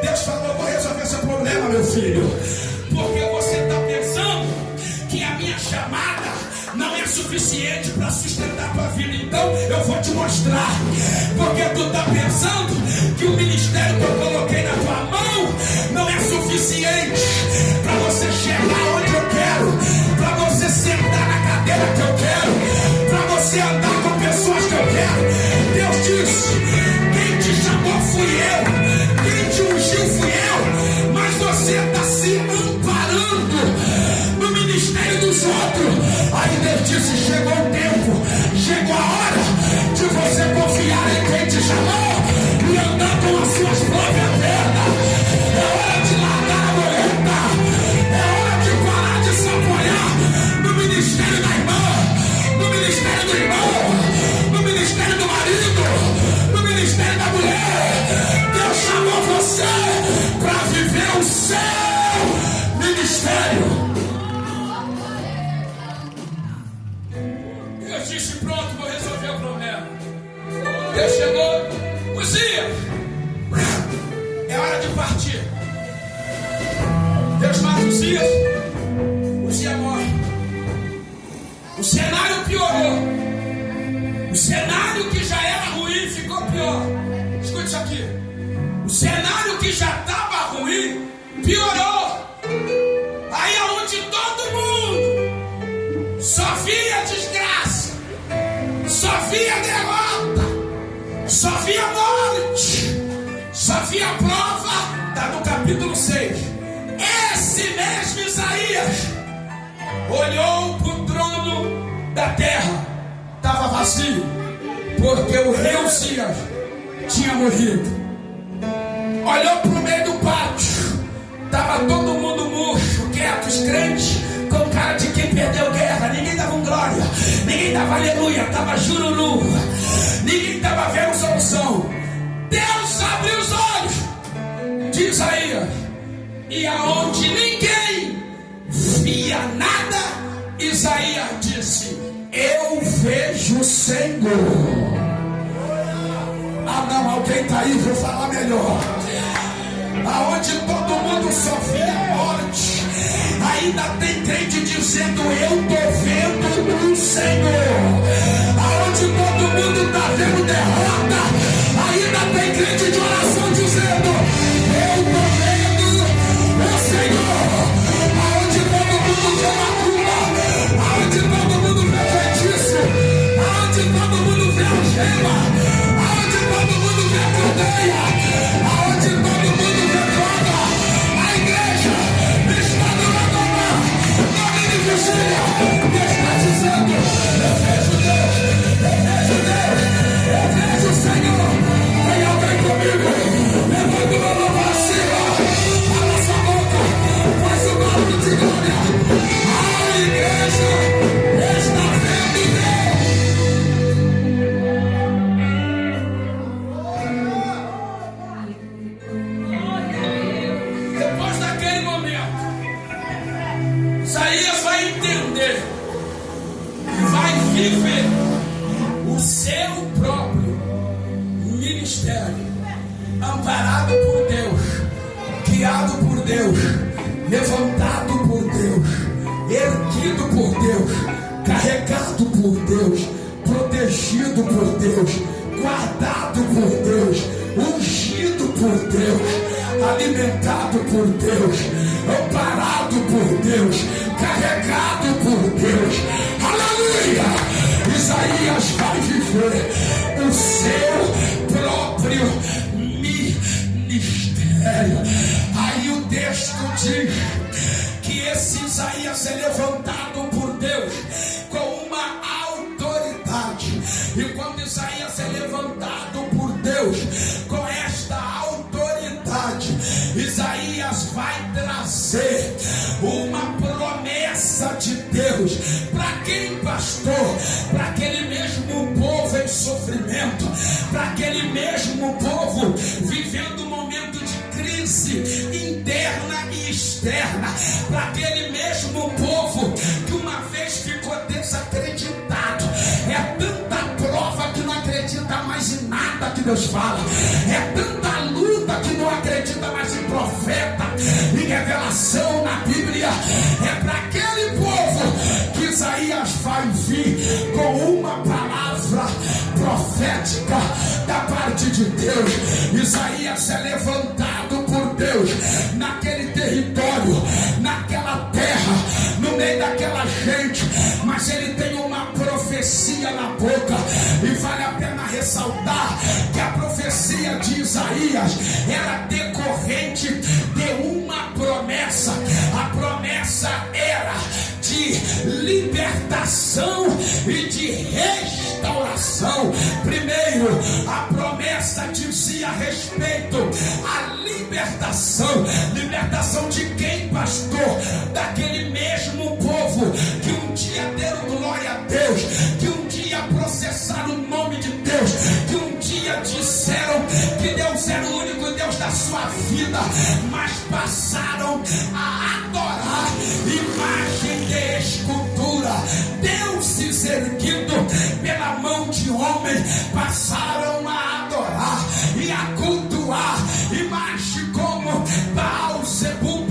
Deus falou: vou resolver esse problema, meu filho. Porque você está pensando que a minha chamada não é suficiente para sustentar a tua vida. Então eu vou te mostrar. Porque tu está pensando que o ministério que eu coloquei na tua mão não é suficiente para você chegar onde eu quero, para você sentar na cadeira que eu quero, para você andar com pessoas que eu quero. Deus disse: quem te chamou fui eu, quem te ungiu fui eu, mas você está se amparando no ministério dos outros. Aí Deus disse: chegou o tempo, chegou a hora de você confiar em quem te chamou e andar com as suas próprias pernas. É hora de largar a muleta, é hora de parar de se apoiar no ministério da irmã, no ministério do irmão, no ministério do marido, no ministério da mulher. Deus chamou você para viver o seu ministério. Deus disse: pronto, vou resolver o problema. Deus chegou: Uzias, é hora de partir. Deus mata Uzias, Uzias morre. O cenário piorou. O cenário que já era ruim ficou pior. Escute isso aqui. O cenário que já estava ruim piorou. Aí aonde todo mundo só via desgraça, só via derrota, só via morte, só via prova, está no capítulo 6. Esse mesmo Isaías olhou para o trono da terra, estava vazio, porque o rei Uzias tinha morrido. Olhou para o meio do pátio, estava todo mundo murcho, quieto, crentes, com cara de quem perdeu guerra. Ninguém dava glória, ninguém dava aleluia, estava jururu, ninguém estava vendo solução. Deus abriu os olhos de Isaías, e aonde ninguém via nada, Isaías disse: eu vejo o Senhor. Ah não, alguém está aí, vou falar melhor. Aonde todo mundo só via morte, ainda tem crente dizendo: eu estou vendo o Senhor. Aonde todo mundo está vendo derrota, ainda tem crente de oração dizendo: eu estou vendo o Senhor. Aonde todo mundo vê macumba, aonde todo mundo vê feitiço, aonde todo mundo vê algema, aonde todo mundo vê cadeia, aonde todo mundo vê droga, a igreja está dando a Isaías vai entender e vai viver o seu próprio ministério, amparado por Deus, guiado por Deus, levantado por Deus, erguido por Deus, carregado por Deus, protegido por Deus, guardado por Deus, ungido por Deus, alimentado por Deus, amparado por Deus, carregado por Deus. Aleluia! Isaías vai viver o seu próprio ministério. Aí o texto diz que esse Isaías é levantado por Deus com uma autoridade. E quando Isaías é levantado por Deus com esta autoridade, Isaías vai trazer uma promessa de Deus. Para quem, pastor? Para aquele mesmo povo em sofrimento, para aquele mesmo povo vivendo um momento de crise interna e externa, para aquele mesmo povo que uma vez ficou desacreditado. É tanta prova que não acredita mais em nada que Deus fala, é tanta luta que não acredita mais em profeta, em revelação na Bíblia. É para aquele povo que Isaías vai vir com uma palavra profética da parte de Deus. Isaías é levantado por Deus naquele território, naquela terra, no meio daquela gente, mas ele tem uma profecia na boca. E vale a pena ressaltar que a profecia de Isaías era decorrente de uma promessa. A promessa era de libertação e de restauração. Primeiro, a promessa dizia respeito à libertação. Libertação de quem, pastor? Daquele mesmo povo que um dia deram glória a Deus, que um dia processaram o nome de Deus, que um dia disseram que Deus era o único Deus da sua vida, mas passaram a adorar imagem de escultura, deuses erguidos pela mão de homem, passaram a adorar e a cultuar imagem como Baal Zebub,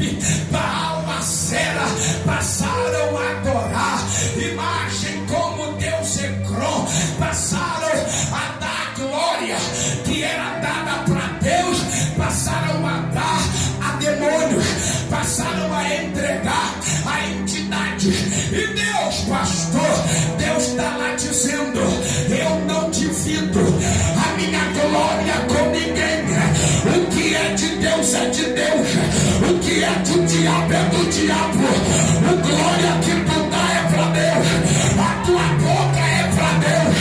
Baal Acera, passaram a adorar imagem como Deus Ecrón, passaram a dar glória que era dada para Deus, passaram a dar a demônios, passaram a entregar a entidades. E Deus, pastor, Deus está lá dizendo: eu não divido a minha glória com ninguém. O que é de Deus é de Deus, o que é do diabo é do diabo. O glória que tu dá é para Deus, a tua boca é para Deus,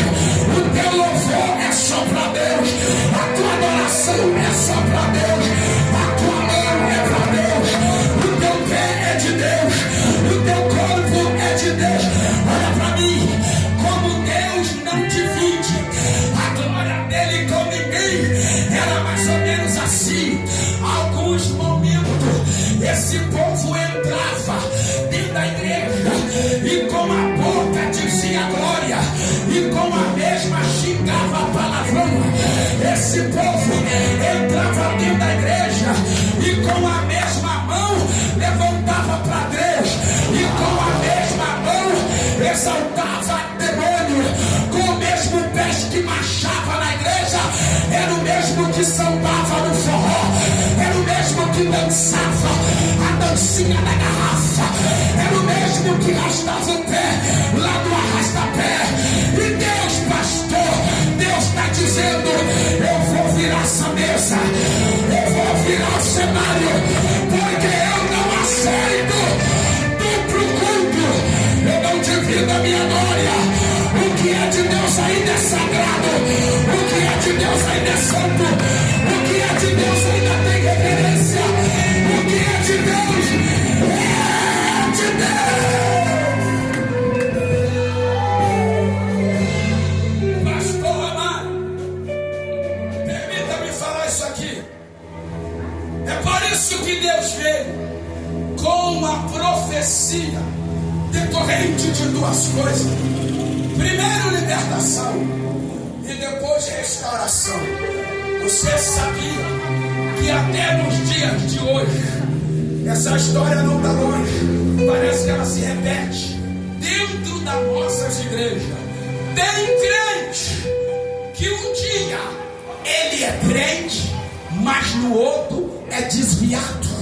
o teu louvor é só para Deus, a tua adoração é só para Deus, a tua mão é para Deus, o teu pé é de Deus, o teu corpo é de Deus. Olha para mim, como Deus não divide a glória dele com ninguém. Era mais ou menos assim. Alguns momentos esse povo entrava dentro da igreja e com a boca dizia glória e com a mesma xingava palavrão. Esse povo entrava dentro da igreja e com a mesma mão levantava para Deus e com a mesma mão exaltava demônio. Com o mesmo pé que marchava na igreja era o mesmo que sambava no forró, era o mesmo que dançava a dancinha da garrafa, era o mesmo que arrastava o pé lá do arrasta-pé. E Deus, pastor, Deus está dizendo: eu vou virar essa mesa, eu vou virar o cenário, porque eu não aceito duplo culto, eu não divido a minha glória. O que é de Deus ainda é sagrado, o que é de Deus ainda é santo, o que é de Deus ainda tem reverência, o que é de Deus é de Deus. Pastor amado, permita-me falar isso aqui. É por isso que Deus veio com uma profecia depende de duas coisas. Primeiro, libertação, e depois restauração. Você sabia que até nos dias de hoje, essa história não está longe, parece que ela se repete dentro das nossas igrejas. Tem crente que um dia ele é crente, mas no outro é desviado.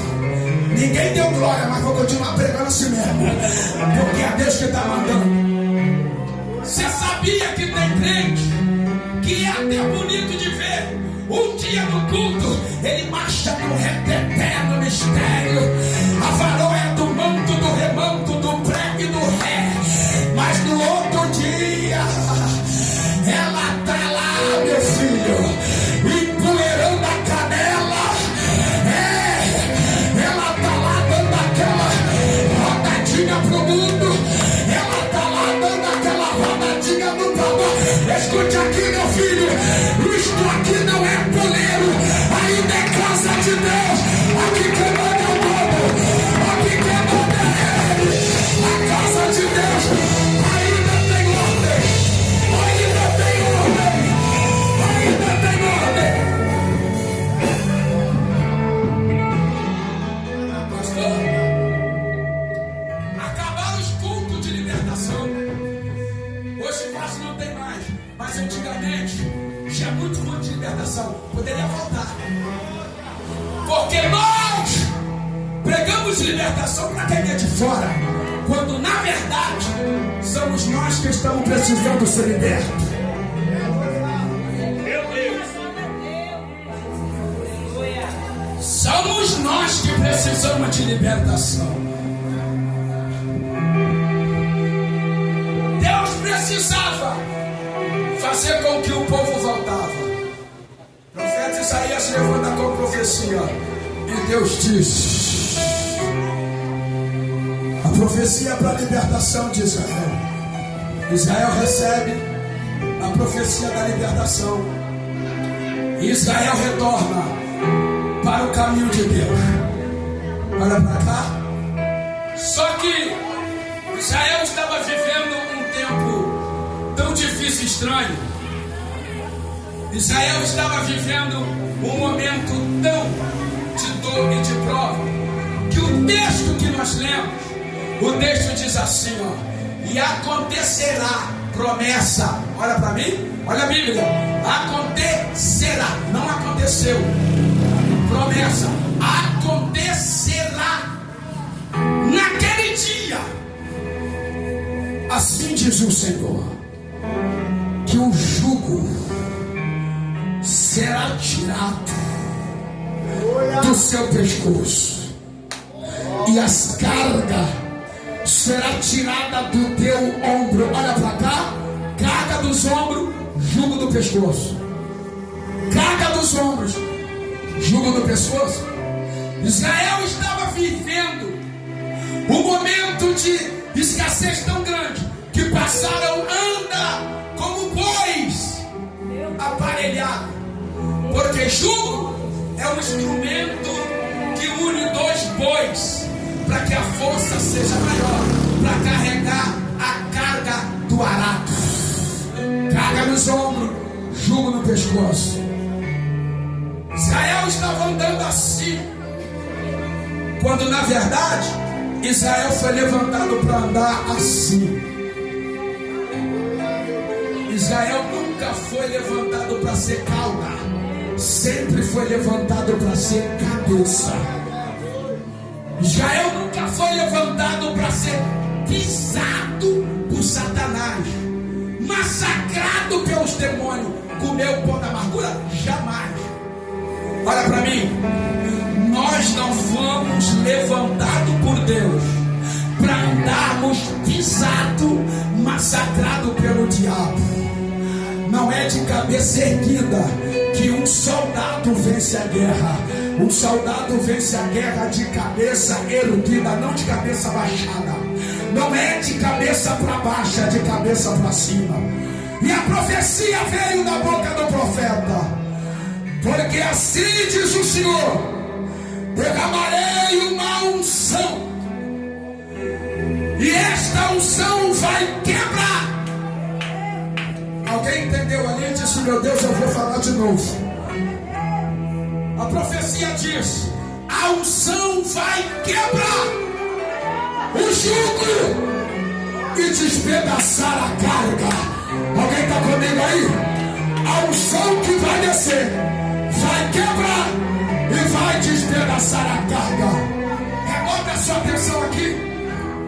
Ninguém deu glória, mas vou continuar pregando assim mesmo, porque é Deus que está mandando. Você sabia que tem crente que é até bonito de ver? Um dia no culto, ele marcha no reteté, no mistério. A varoa é do manto, do remanto, do prego e do ré. Mas no outro dia, ela está lá, meu filho, empoeirando a canela. Ela está lá dando aquela rodadinha pro mundo. Ela está lá dando aquela rodadinha no babá. Escute aqui, meu filho, isto aqui não é poleiro, ainda é casa de Deus. Aqui quem manda é o povo, aqui quem manda é ele. A casa de Deus ainda tem ordem, ainda tem ordem, ainda tem ordem. Pastor, acabaram os cultos de libertação. Hoje quase não tem mais, mas antigamente tinha muito culto de libertação. Poderia voltar, porque nós pregamos libertação para quem é de fora, quando na verdade somos nós que estamos precisando ser libertos. Somos nós que precisamos de libertação. Deus precisava fazer com que o povo voltava. O profeta Isaías se levanta com profecia, e Deus diz: a profecia para a libertação de Israel. Israel recebe a profecia da libertação. Israel retorna para o caminho de Deus. Olha para cá. Só que Israel estava vivendo um tempo tão difícil e estranho. Israel estava vivendo um momento tão de dor e de prova, que o texto que nós lemos, o texto diz assim, ó: e acontecerá, promessa, olha para mim, olha a Bíblia, acontecerá, não aconteceu, promessa, acontecerá naquele dia, assim diz o Senhor, que o jugo será tirado do seu pescoço e as cargas será tirada do teu ombro. Olha para cá, carga dos ombros, jugo do pescoço. Carga dos ombros, jugo do pescoço. Israel estava vivendo um momento de escassez tão grande que passaram a andar como bois aparelhados, porque jugo é um instrumento que une dois bois para que a força seja maior, para carregar a carga do arado. Carga nos ombros, jugo no pescoço. Israel estava andando assim, quando na verdade Israel foi levantado para andar assim. Israel nunca foi levantado para ser cauda, sempre foi levantado para ser cabeça. Israel nunca foi levantado para ser pisado por Satanás, massacrado pelos demônios, comer o pão da amargura, jamais. Olha para mim, nós não fomos levantados por Deus para andarmos pisado, massacrado pelo diabo. Não é de cabeça erguida que um soldado vence a guerra. Um soldado vence a guerra de cabeça erguida, não de cabeça baixada. Não é de cabeça para baixo, é de cabeça para cima. E a profecia veio da boca do profeta, porque assim diz o Senhor: derramarei uma unção E esta unção vai quebrar. Alguém entendeu ali e disse: meu Deus, eu vou falar de novo. A profecia diz: a unção vai quebrar o jugo e despedaçar a carga. Alguém está comigo aí? A unção que vai descer vai quebrar e vai despedaçar a carga. Bota a sua atenção aqui.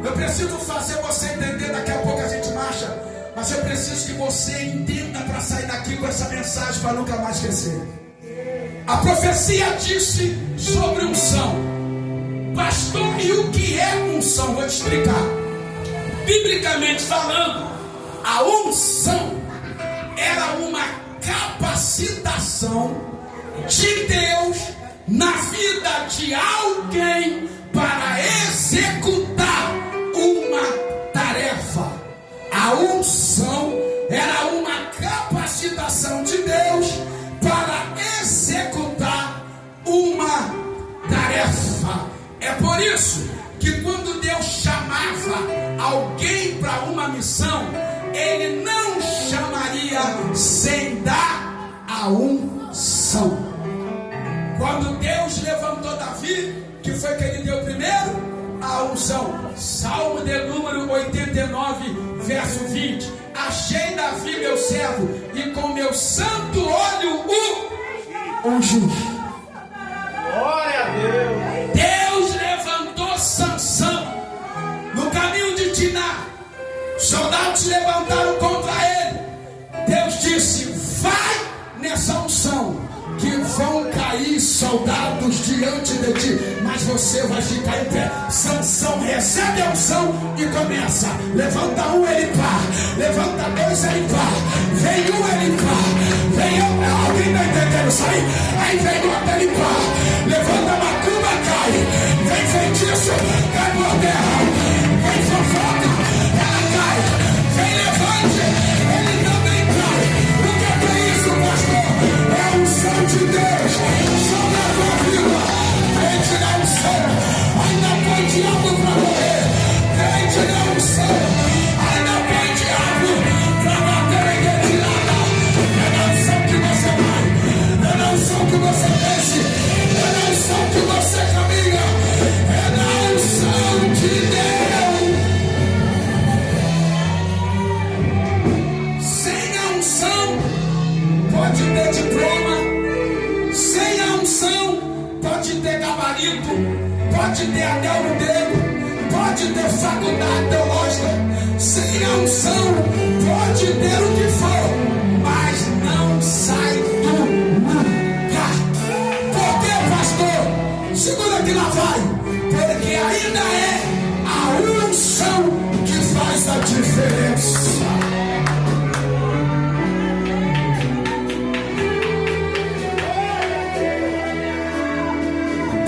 Eu preciso fazer você entender. Daqui a pouco a gente marcha, mas eu preciso que você entenda para sair daqui com essa mensagem, para nunca mais esquecer. A profecia disse sobre unção. Pastor, e o que é unção? Vou te explicar. Biblicamente falando, a unção era uma capacitação de Deus na vida de alguém para executar uma tarefa. A unção era uma capacitação de Deus para executar uma tarefa. É por isso que quando Deus chamava alguém para uma missão, Ele não chamaria sem dar a unção. Quando Deus levantou Davi, que foi que Ele deu primeiro? A unção. Salmo de número 89, verso 20. Achei Davi meu servo, e com meu santo olho o ungi. Glória a Deus. Deus levantou Sansão no caminho de Diná. Soldados levantaram contra ele. Deus disse: vai nessa unção, que vão cair soldados diante de ti, mas você vai ficar em pé. Sansão recebe a unção e começa: levanta um, ele pá, levanta dois, ele pá, vem um, ele pá, vem outro. Alguém está entendendo isso aí? Aí vem outro, ele pá, levanta macumba, cai, vem feitiço, cai por terra, vem fofoca, ela cai, vem levante, ele também cai. O que é isso, pastor? É a unção de Deus sobre a tua vida. Vem tirar o céu. Ainda põe diabo para morrer. Vem tirar o céu. Ainda põe diabo para bater em retirada. É na unção que você vai. É na unção que você desce. É na unção que você caminha. É na unção de Deus. Sem a unção pode ter diploma. Sem a unção pode ter gabarito, pode ter anel no dedo, pode ter faculdade teológica. Sem a unção pode ter o que for, mas não sai do lugar. Por que, pastor? Segura que lá vai. Porque ainda é a unção que faz a diferença.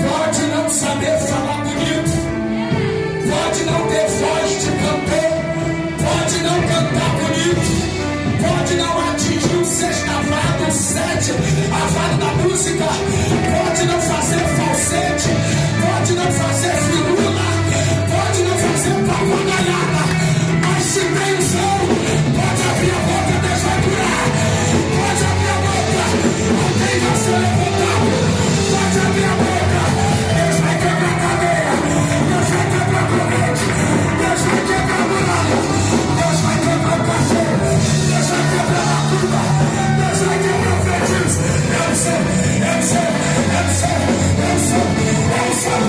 Pode não saber falar bonito, pode não ter voz de cantor, pode não cantar bonito, pode não atingir o sextavado, o sete, a vara da música, pode não fazer falsete, pode não fazer firula, pode não fazer papagaiada, mas se tem unção, pode abrir a boca, Deus vai curar, pode abrir a boca, alguém vai ser levantado, pode abrir a boca. Deus vai quebrar cadeia, Deus vai quebrar corrente, Deus vai quebrar muralha, Deus vai quebrar o cachorro, Deus vai quebrar a curva, Deus vai quebrar o feitiço. Eu sei, eu sei, eu sei, eu sei, eu sei,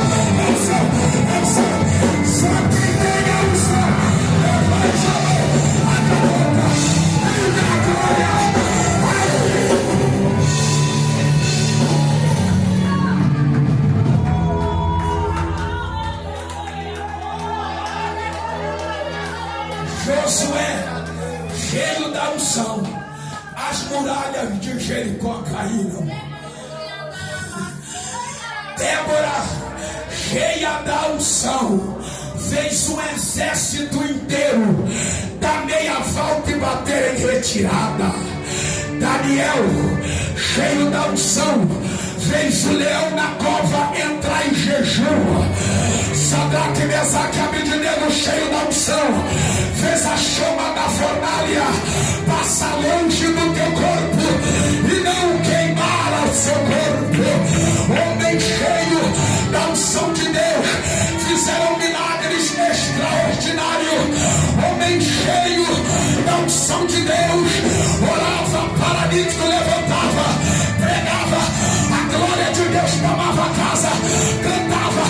eu sei, eu sei. Só quem tem a unção, Deus vai chamar a boca e dá glória. Josué, cheio da unção, as muralhas de Jericó caíram. Débora, cheia da unção, fez um exército inteiro dar meia volta e bater em retirada. Daniel, cheio da unção, fez o leão na cova entrar em jejum. Sadraque, Mesaque e Abednego, cheio da unção, unção de Deus, orava, paralítico levantava, pregava, a glória de Deus tomava a casa, cantava,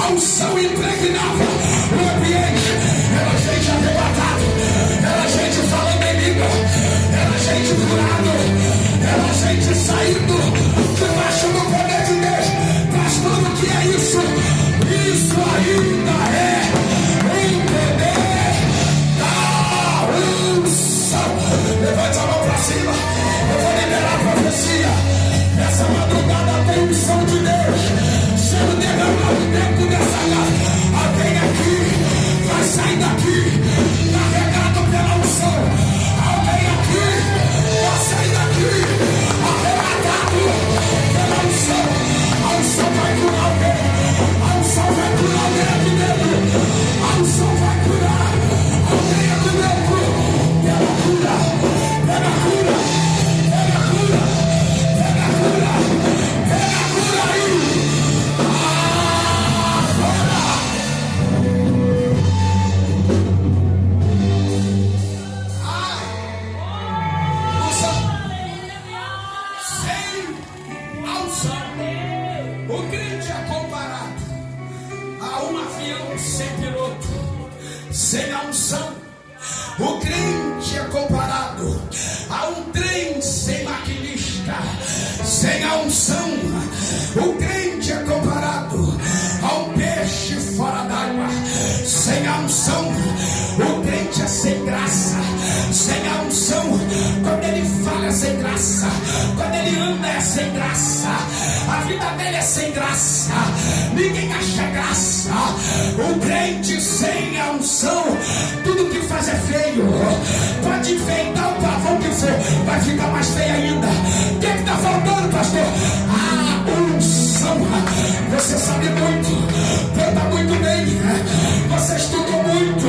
a unção impregnava o ambiente. Era gente arrebatado, era gente falando em língua, era gente curado, era gente saindo debaixo do poder de Deus. Pastor, o que é isso? Isso ainda é o poder da unção. Levante a mão para cima, eu vou liberar a profecia. Essa madrugada tem unção de Deus sendo derramado dentro dessa casa. Alguém aqui vai sair daqui carregado pela unção. Alguém aqui vai sair daqui arrebatado pela unção. A unção vai curar alguém. A unção vai curar alguém aqui dentro. A unção vai curar alguém aqui dentro. Pega a cura, pega a cura, pega a cura, pega a cura, pega a cura aí. O crente é comparado a um avião sem piloto, sem a unção. O crente é comparado a um trem sem maquinista, sem a unção. O crente é comparado a um peixe fora d'água, sem a unção. O crente é sem graça, sem a unção. Quando ele fala é sem graça, quando ele anda é sem graça, a vida dele é sem graça, ninguém acha graça. O crente sem a unção, tudo que faz é feio. Pode enfeitar o pavão que for, vai ficar mais feio ainda. O que está faltando, pastor? A unção. Você sabe muito, canta muito bem, você estudou muito,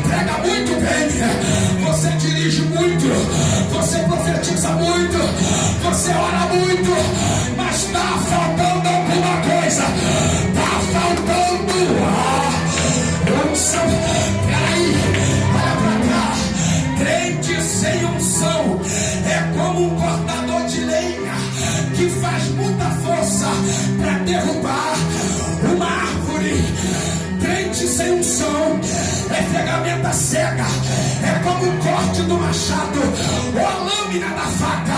prega muito bem, você dirige muito, você profetiza muito, você ora muito, mas está faltando alguma coisa. Está faltando a unção. Peraí, olha pra cá. Crente sem unção é como um cortador de lenha que faz muita força para derrubar uma árvore. Crente sem unção é ferramenta cega, é como o corte do machado ou a lâmina da faca.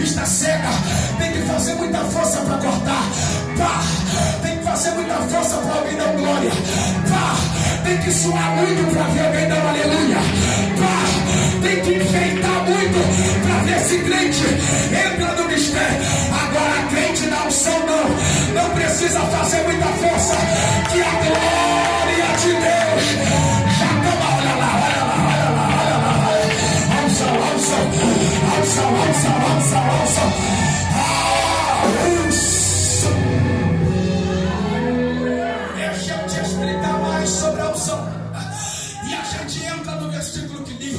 Está cega, tem que fazer muita força para cortar. Pá, tem que fazer muita força para alguém dar glória. Pá, tem que suar muito para ver alguém dar aleluia. Pá, tem que enfeitar muito para ver se crente entra no mistério. Agora crente na unção não precisa fazer muita força, que a glória de Deus já toma. Olha lá, olha lá, olha lá, olha lá, olha lá. A unção, a unção, a unção, a unção, a unção, a unção. Deixa eu te explicar mais sobre a unção. E a gente entra no versículo que diz: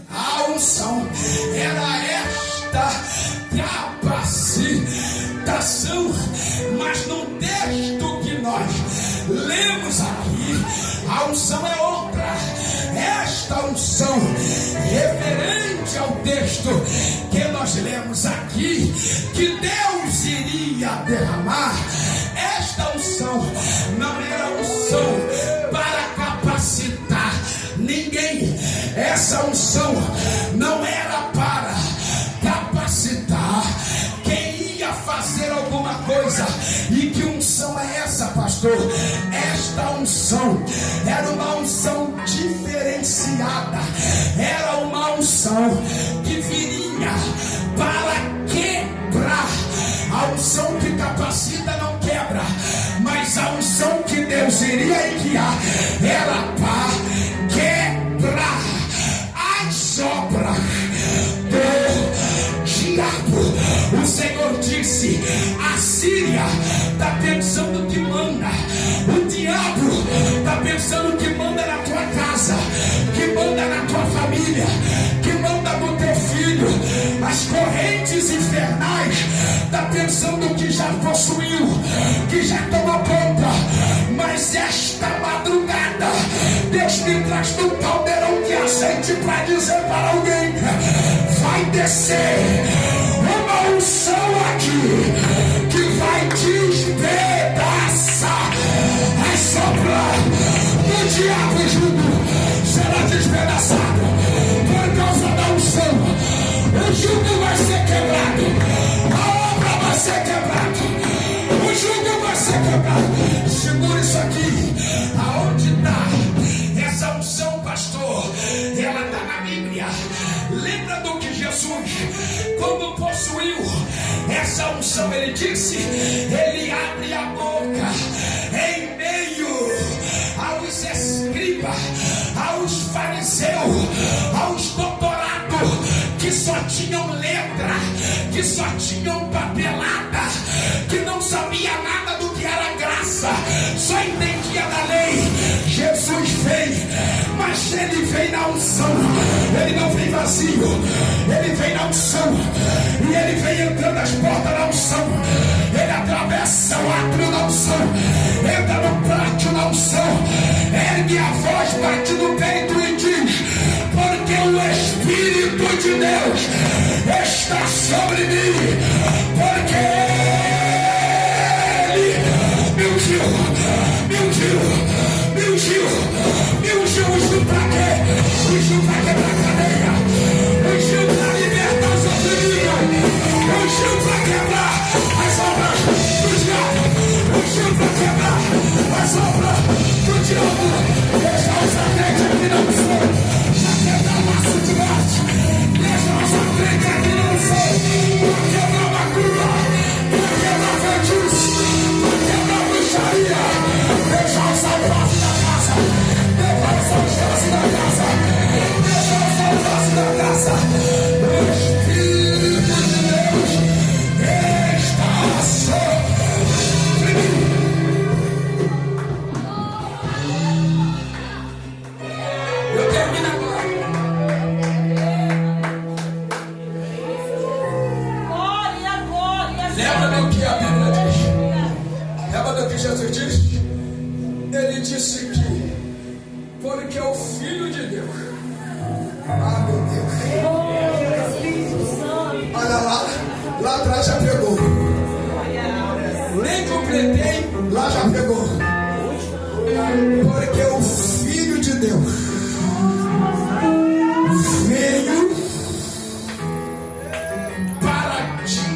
a unção era esta capacitação. Mas no texto que nós lemos aqui, a unção é outra. Esta unção, referente ao texto que nós lemos aqui, que Deus iria derramar, esta unção não era unção para capacitar ninguém. Essa unção não era para capacitar quem ia fazer alguma coisa. E que unção é essa, pastor? Esta unção era uma unção diferenciada, era uma unção que viria para quebrar. A unção que capacita não quebra, mas a unção que Deus iria enviar era para quebrar as obras do diabo. O Senhor disse: a Síria está pensando que manda, o diabo está pensando que manda na tua casa, que manda na tua família, que manda no teu filho. As correntes infernais está pensando que já possuiu, que já tomou conta. Mas esta madrugada Deus me alguém traz do caldeirão de azeite para dizer para alguém: vai descer uma unção aqui que vai despedaçar. Vai soprar o diabo junto, será despedaçado por causa da unção. O jugo vai ser quebrado, a obra vai ser quebrada, o jugo vai ser quebrado. Segura isso aqui. Aonde está essa unção, pastor? Ela está na Bíblia. Lembra do que Jesus, quando possuiu essa unção, ele disse: ele abre a boca em meio aos escribas, aos fariseus, aos doutorados que só tinham letra, que só tinham papelada, que não sabia nada do que era graça, só entendia da lei. Jesus veio, mas ele veio na unção. Ele não vem vazio, ele vem na unção. E ele vem entrando as portas na unção. Ele atravessa o átrio na unção, entra no pátio na unção, ergue a voz, bate no peito e diz: porque o Espírito de Deus está sobre mim, porque ele me ungiu, me ungiu, me ungiu, me ungiu. Ungiu pra quê? Ungiu pra quebrar cadeia, ungiu pra libertar os oprimidos, ungiu pra quebrar as obras do diabo, ungiu pra quebrar as obras do diabo. Deixa os crentes aqui na unção, pra quebrar laço de morte. Deixa os crentes aqui na unção, pra quebrar macumba, pra quebrar feitiço, pra quebrar bruxaria. Deixa os alfaces da casa, deixa os alfaces da casa, deixa os alfaces da casa. O Espírito de Deus está sobre mim. Eu termino agora. Lembra do que a Bíblia diz? Lembra do que Jesus disse? Ele disse que porque o Filho de Deus. Ah, meu Deus. Olha lá atrás já pegou. Nem completei, lá já pegou. Porque o Filho de Deus veio para ti.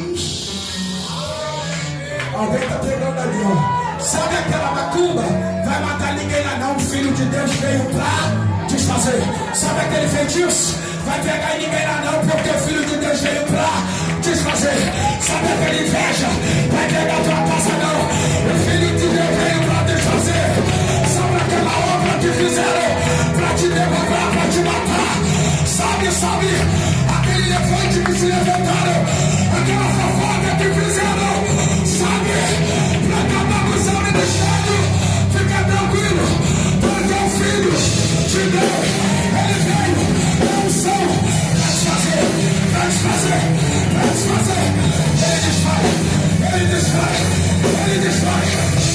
Alguém está pegando ali, ó. Sabe aquela macumba? Vai matar ninguém lá não. O Filho de Deus veio para desfazer. Sabe aquele feitiço? Vai pegar ninguém lá não, porque o Filho de Deus veio para desfazer. Sabe aquela inveja? Vai pegar tua casa não. O Filho de Deus veio para desfazer. Sabe aquela obra que fizeram para te derrubar, para te matar? Sabe aquele elefante que se levantaram, aquela fofoca que fizeram, sabe, para acabar com o seu ministério? Fica tranquilo, porque o Filho de Deus, ele veio na unção para desfazer, para desfazer, para desfazer. Ele desfaz, ele desfaz, ele desfaz.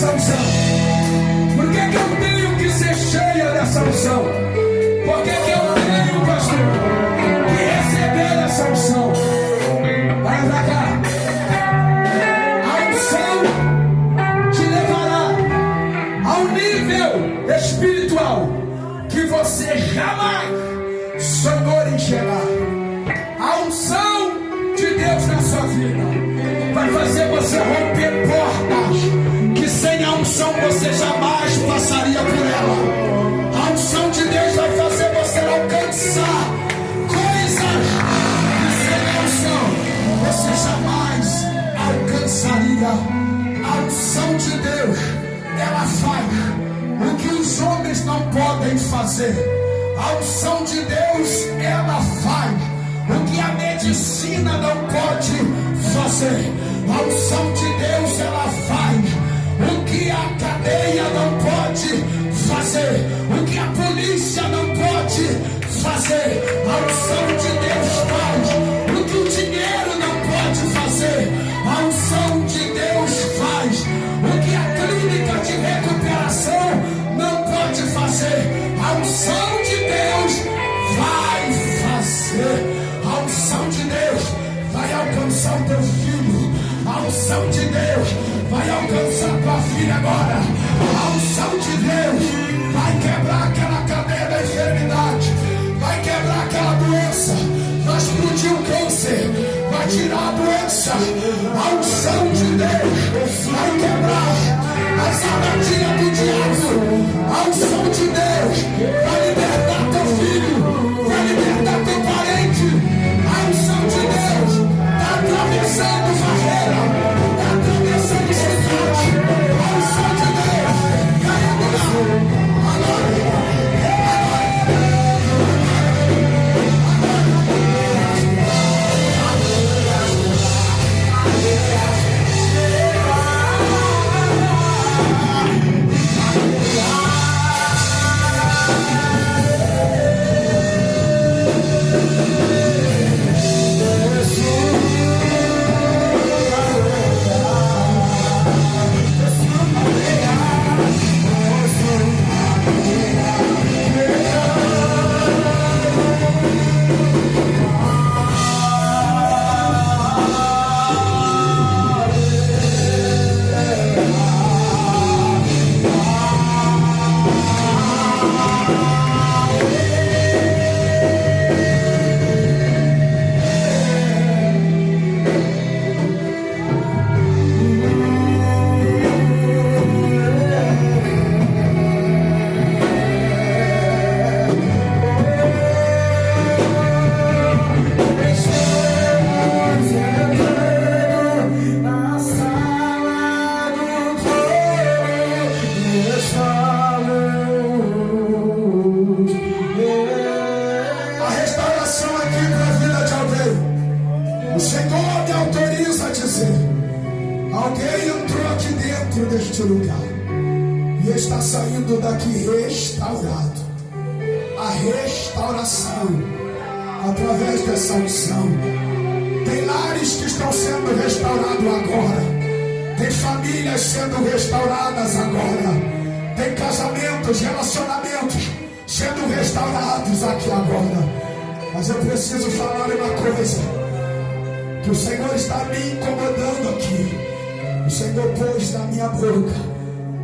dessa unção? Por que que eu tenho que ser cheia dessa unção? Por que que eu tenho, pastor, que receber essa unção? Vai pra cá. A unção te levará ao nível espiritual que você jamais sonhou em chegar. A unção de Deus na sua vida vai fazer você romper portas que sem a unção você jamais passaria por ela. A unção de Deus vai fazer você alcançar coisas que sem a unção você jamais alcançaria. A unção de Deus, ela faz o que os homens não podem fazer. A unção de Deus, ela faz o que a medicina não pode fazer. A unção de Deus, ela faz o que a cadeia não pode fazer, o que a polícia não pode fazer. A unção de Deus faz o que o dinheiro não pode fazer. A unção de Deus faz o que a clínica de recuperação não pode fazer. A unção de Deus vai fazer. A unção de Deus vai alcançar o teu filho. A unção de Deus vai alcançar tua filha agora. A unção de Deus vai quebrar aquela cadeia da enfermidade, vai quebrar aquela doença, vai explodir o câncer, vai tirar a doença. A unção de Deus vai quebrar as armadilhas do diabo. A unção de Deus vai libertar teu filho, vai libertar teu parente. A unção de Deus está atravessando barreira, está atravessando cidade. A unção de Deus vai adorar.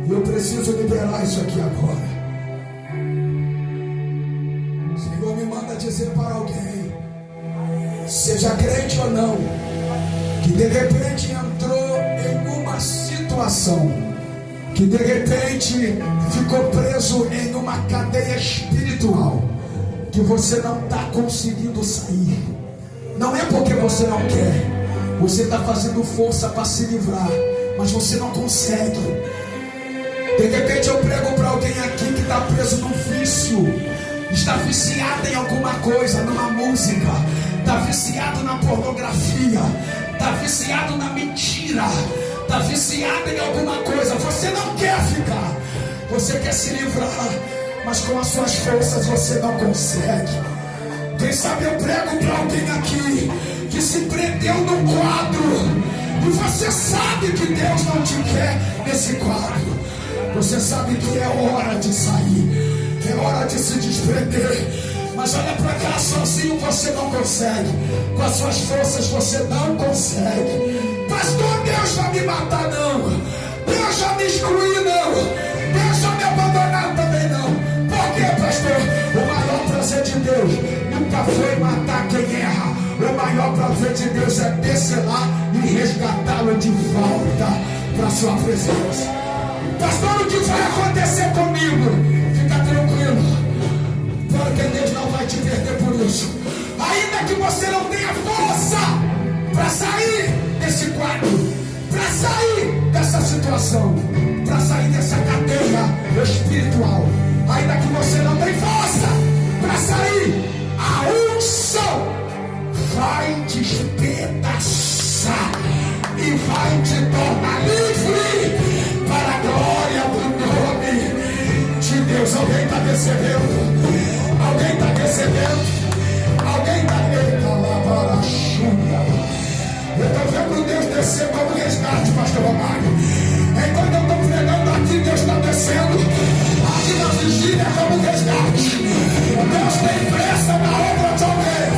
Eu preciso liberar isso aqui agora. O Senhor me manda dizer para alguém, seja crente ou não, que de repente entrou em uma situação, que de repente ficou preso em uma cadeia espiritual, que você não está conseguindo sair. Não é porque você não quer, você está fazendo força para se livrar, mas você não consegue. De repente eu prego para alguém aqui que está preso num vício, está viciado em alguma coisa, numa música, está viciado na pornografia, está viciado na mentira, está viciado em alguma coisa. Você não quer ficar, você quer se livrar, mas com as suas forças você não consegue. Quem sabe eu prego para alguém aqui que se prendeu num quadro, E você sabe que Deus não te quer nesse quadro. Você sabe que é hora de sair, é hora de se desprender. Mas olha para cá, sozinho você não consegue. Com as suas forças você não consegue. Pastor, Deus vai me matar, não. Deus vai me excluir, não. Deus vai me abandonar também, não. Por quê, pastor? O maior prazer de Deus nunca foi matar quem erra. O maior prazer de Deus é descer lá e resgatá-lo de volta para a sua presença. Pastor, o que vai acontecer comigo? Fica tranquilo, porque Deus não vai te perder por isso. Ainda que você não tenha força para sair desse quadro, para sair dessa situação, para sair dessa cadeia espiritual, ainda que você não tenha força para sair, a unção vai despedaçar e vai te tornar livre para a glória do nome de Deus. Alguém está recebendo? Alguém está recebendo? Alguém está recebendo? Eu estou vendo Deus descer como resgate, pastor Romário. Enquanto eu estou pregando aqui, Deus está descendo aqui na vigília como resgate. Deus tem pressa na obra de alguém.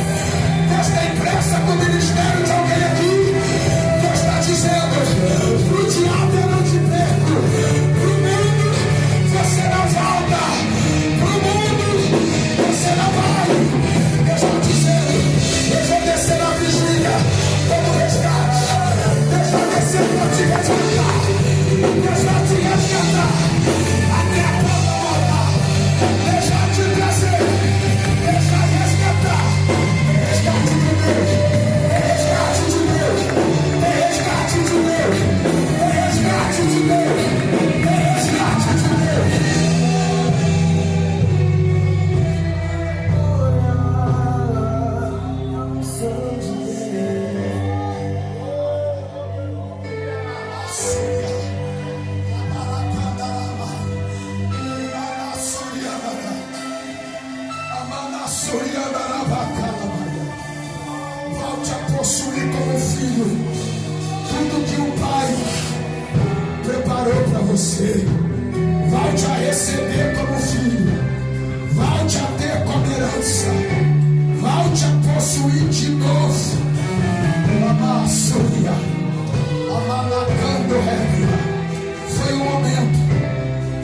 Deus tem pressa com o ministério de alguém aqui. Deus está dizendo: pro diabo eu não te perco, pro mundo você não volta, pro mundo você não vai. Deus está dizendo: eu vou descer na vigília como resgate. Deus vai descer para te resgatar. Deus vai te resgatar até a porta voltar. Deus vai te trazer. Deus vai resgatar. Resgate de Deus. Resgate de Deus. Resgate de Deus. Resgate de Deus. Resgate de Deus. Volte a possuir como filho tudo que o Pai preparou para você. Volte a receber como filho. Volte a ter como herança. Volte a possuir de novo. Amassoria, amalacando regra. Foi um momento,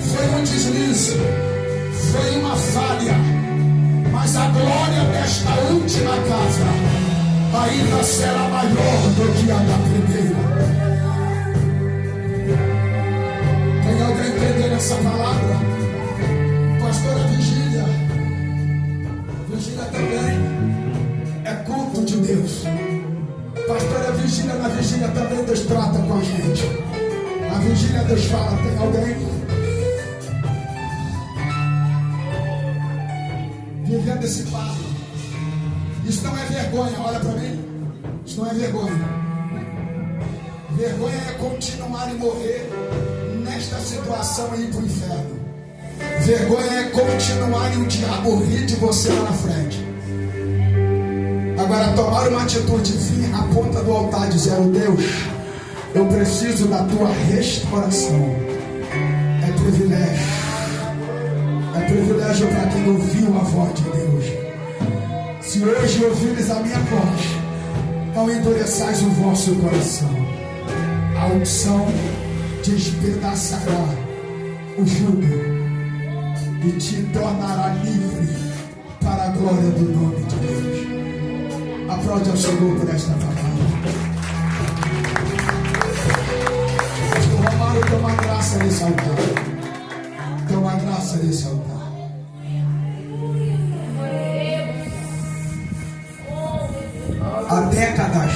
foi um deslize, foi uma falha. Mas a glória desta última casa ainda será maior do que a da primeira. Tem alguém entendendo essa palavra? Pastora Vigília. Vigília também é culto de Deus. Pastora Vigília, na vigília também Deus trata com a gente. Na vigília Deus fala. Tem alguém vivendo esse quadro? Isso não é vergonha, olha para mim. Isso não é vergonha. Vergonha é continuar e morrer nesta situação e ir para o inferno. Vergonha é continuar e o diabo rir de você lá na frente. Agora, tomar uma atitude, vir à ponta do altar dizendo: Deus, eu preciso da tua restauração. É privilégio. É privilégio para quem ouviu a voz de Deus. Se hoje ouvires a minha voz, não endureçais o vosso coração. A unção despedaçará o jugo e te tornará livre para a glória do nome de Deus. Aplaude ao Senhor por esta palavra. Pastor Romário, tem uma graça nesse altar. Tem uma graça nesse altar. Há décadas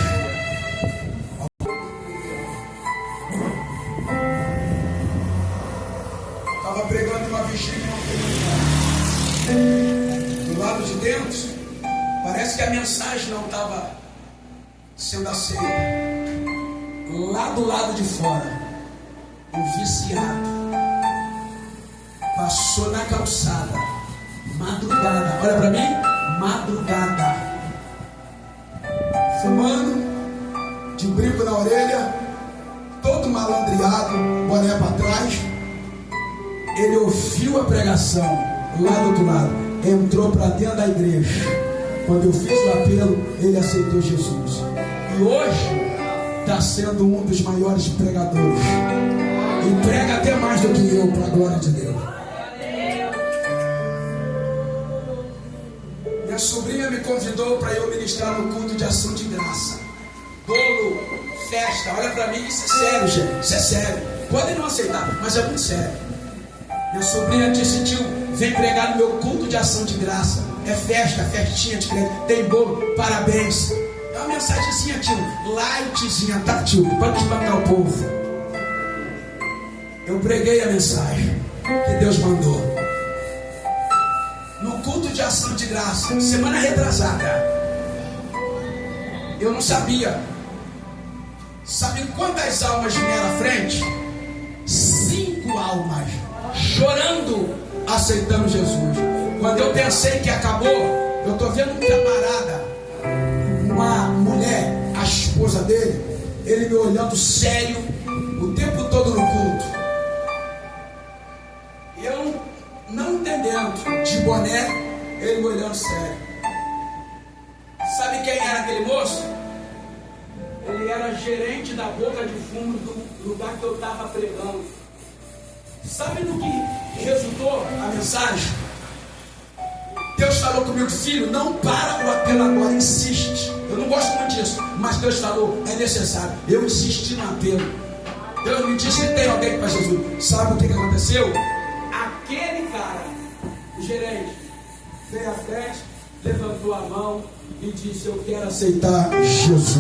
estava pregando uma vigília do lado de dentro. Parece que a mensagem não estava sendo aceita. Lá do lado de fora, o viciado passou na calçada, madrugada, olha para mim, madrugada, fumando, de brinco na orelha, todo malandreado, boné para trás. Ele ouviu a pregação lá do outro lado, entrou para dentro da igreja. Quando eu fiz o apelo, ele aceitou Jesus. E hoje está sendo um dos maiores pregadores. E prega até mais do que eu, para a glória de Deus. Minha sobrinha me convidou para eu ministrar no culto de ação de graça. Bolo, festa, olha para mim, isso é sério, gente. Isso é sério. Podem não aceitar, mas é muito sério. Minha sobrinha disse: tio, vem pregar no meu culto de ação de graça. É festa, festinha de crente, tem bolo, parabéns. É uma mensagenzinha, tio, lightzinha, tá, tio, para espantar o povo. Eu preguei a mensagem que Deus mandou no culto de ação de graça, semana retrasada. Eu não sabia. Sabe quantas almas vieram à frente? 5 almas chorando, aceitando Jesus. Quando eu pensei que acabou, eu estou vendo um camarada, uma mulher, a esposa dele, ele me olhando sério o tempo todo no culto. E eu não entendendo, de boné, ele me olhando sério. Sabe quem era aquele moço? Ele era gerente da boca de fumo do lugar que eu estava pregando. Sabe do que resultou a mensagem? Deus falou comigo: filho, não para o apelo agora, insiste. Eu não gosto muito disso, mas Deus falou, é necessário. Eu insisti no apelo. Deus me disse que tem alguém para Jesus. Sabe o que aconteceu? Aquele cara, o gerente, veio à frente, levantou a mão e disse: eu quero aceitar Jesus.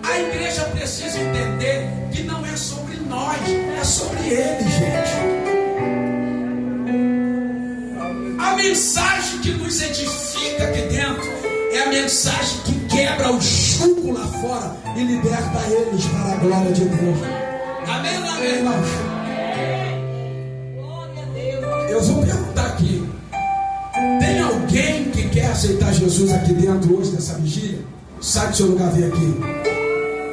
A igreja precisa entender que não é sobre nós, é sobre Ele, gente. A mensagem que nos edifica aqui dentro é a mensagem que quebra o jugo lá fora e liberta eles para a glória de Deus. Amém ou não amém, irmãos? Eu vou perguntar aqui: tem alguém que quer aceitar Jesus aqui dentro hoje nessa vigília? Sai do seu lugar, vem aqui.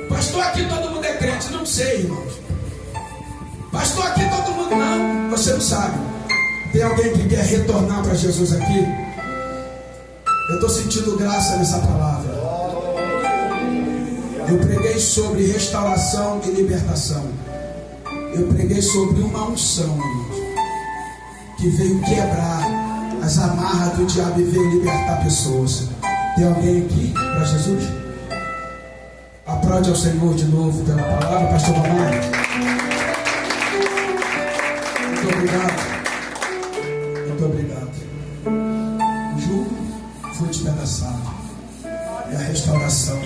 Pastor, aqui todo mundo é crente. Não sei, irmãos. Pastor, aqui todo mundo não. Você não sabe. Tem alguém que quer retornar para Jesus aqui? Eu estou sentindo graça nessa palavra. Eu preguei sobre restauração e libertação. Eu preguei sobre uma unção, irmãos, que veio quebrar as amarras do diabo e veio libertar pessoas. Tem alguém aqui para Jesus? Aplaude ao Senhor de novo pela palavra, pastor Mamãe. Muito obrigado. Muito obrigado. O jugo foi despedaçado. E a restauração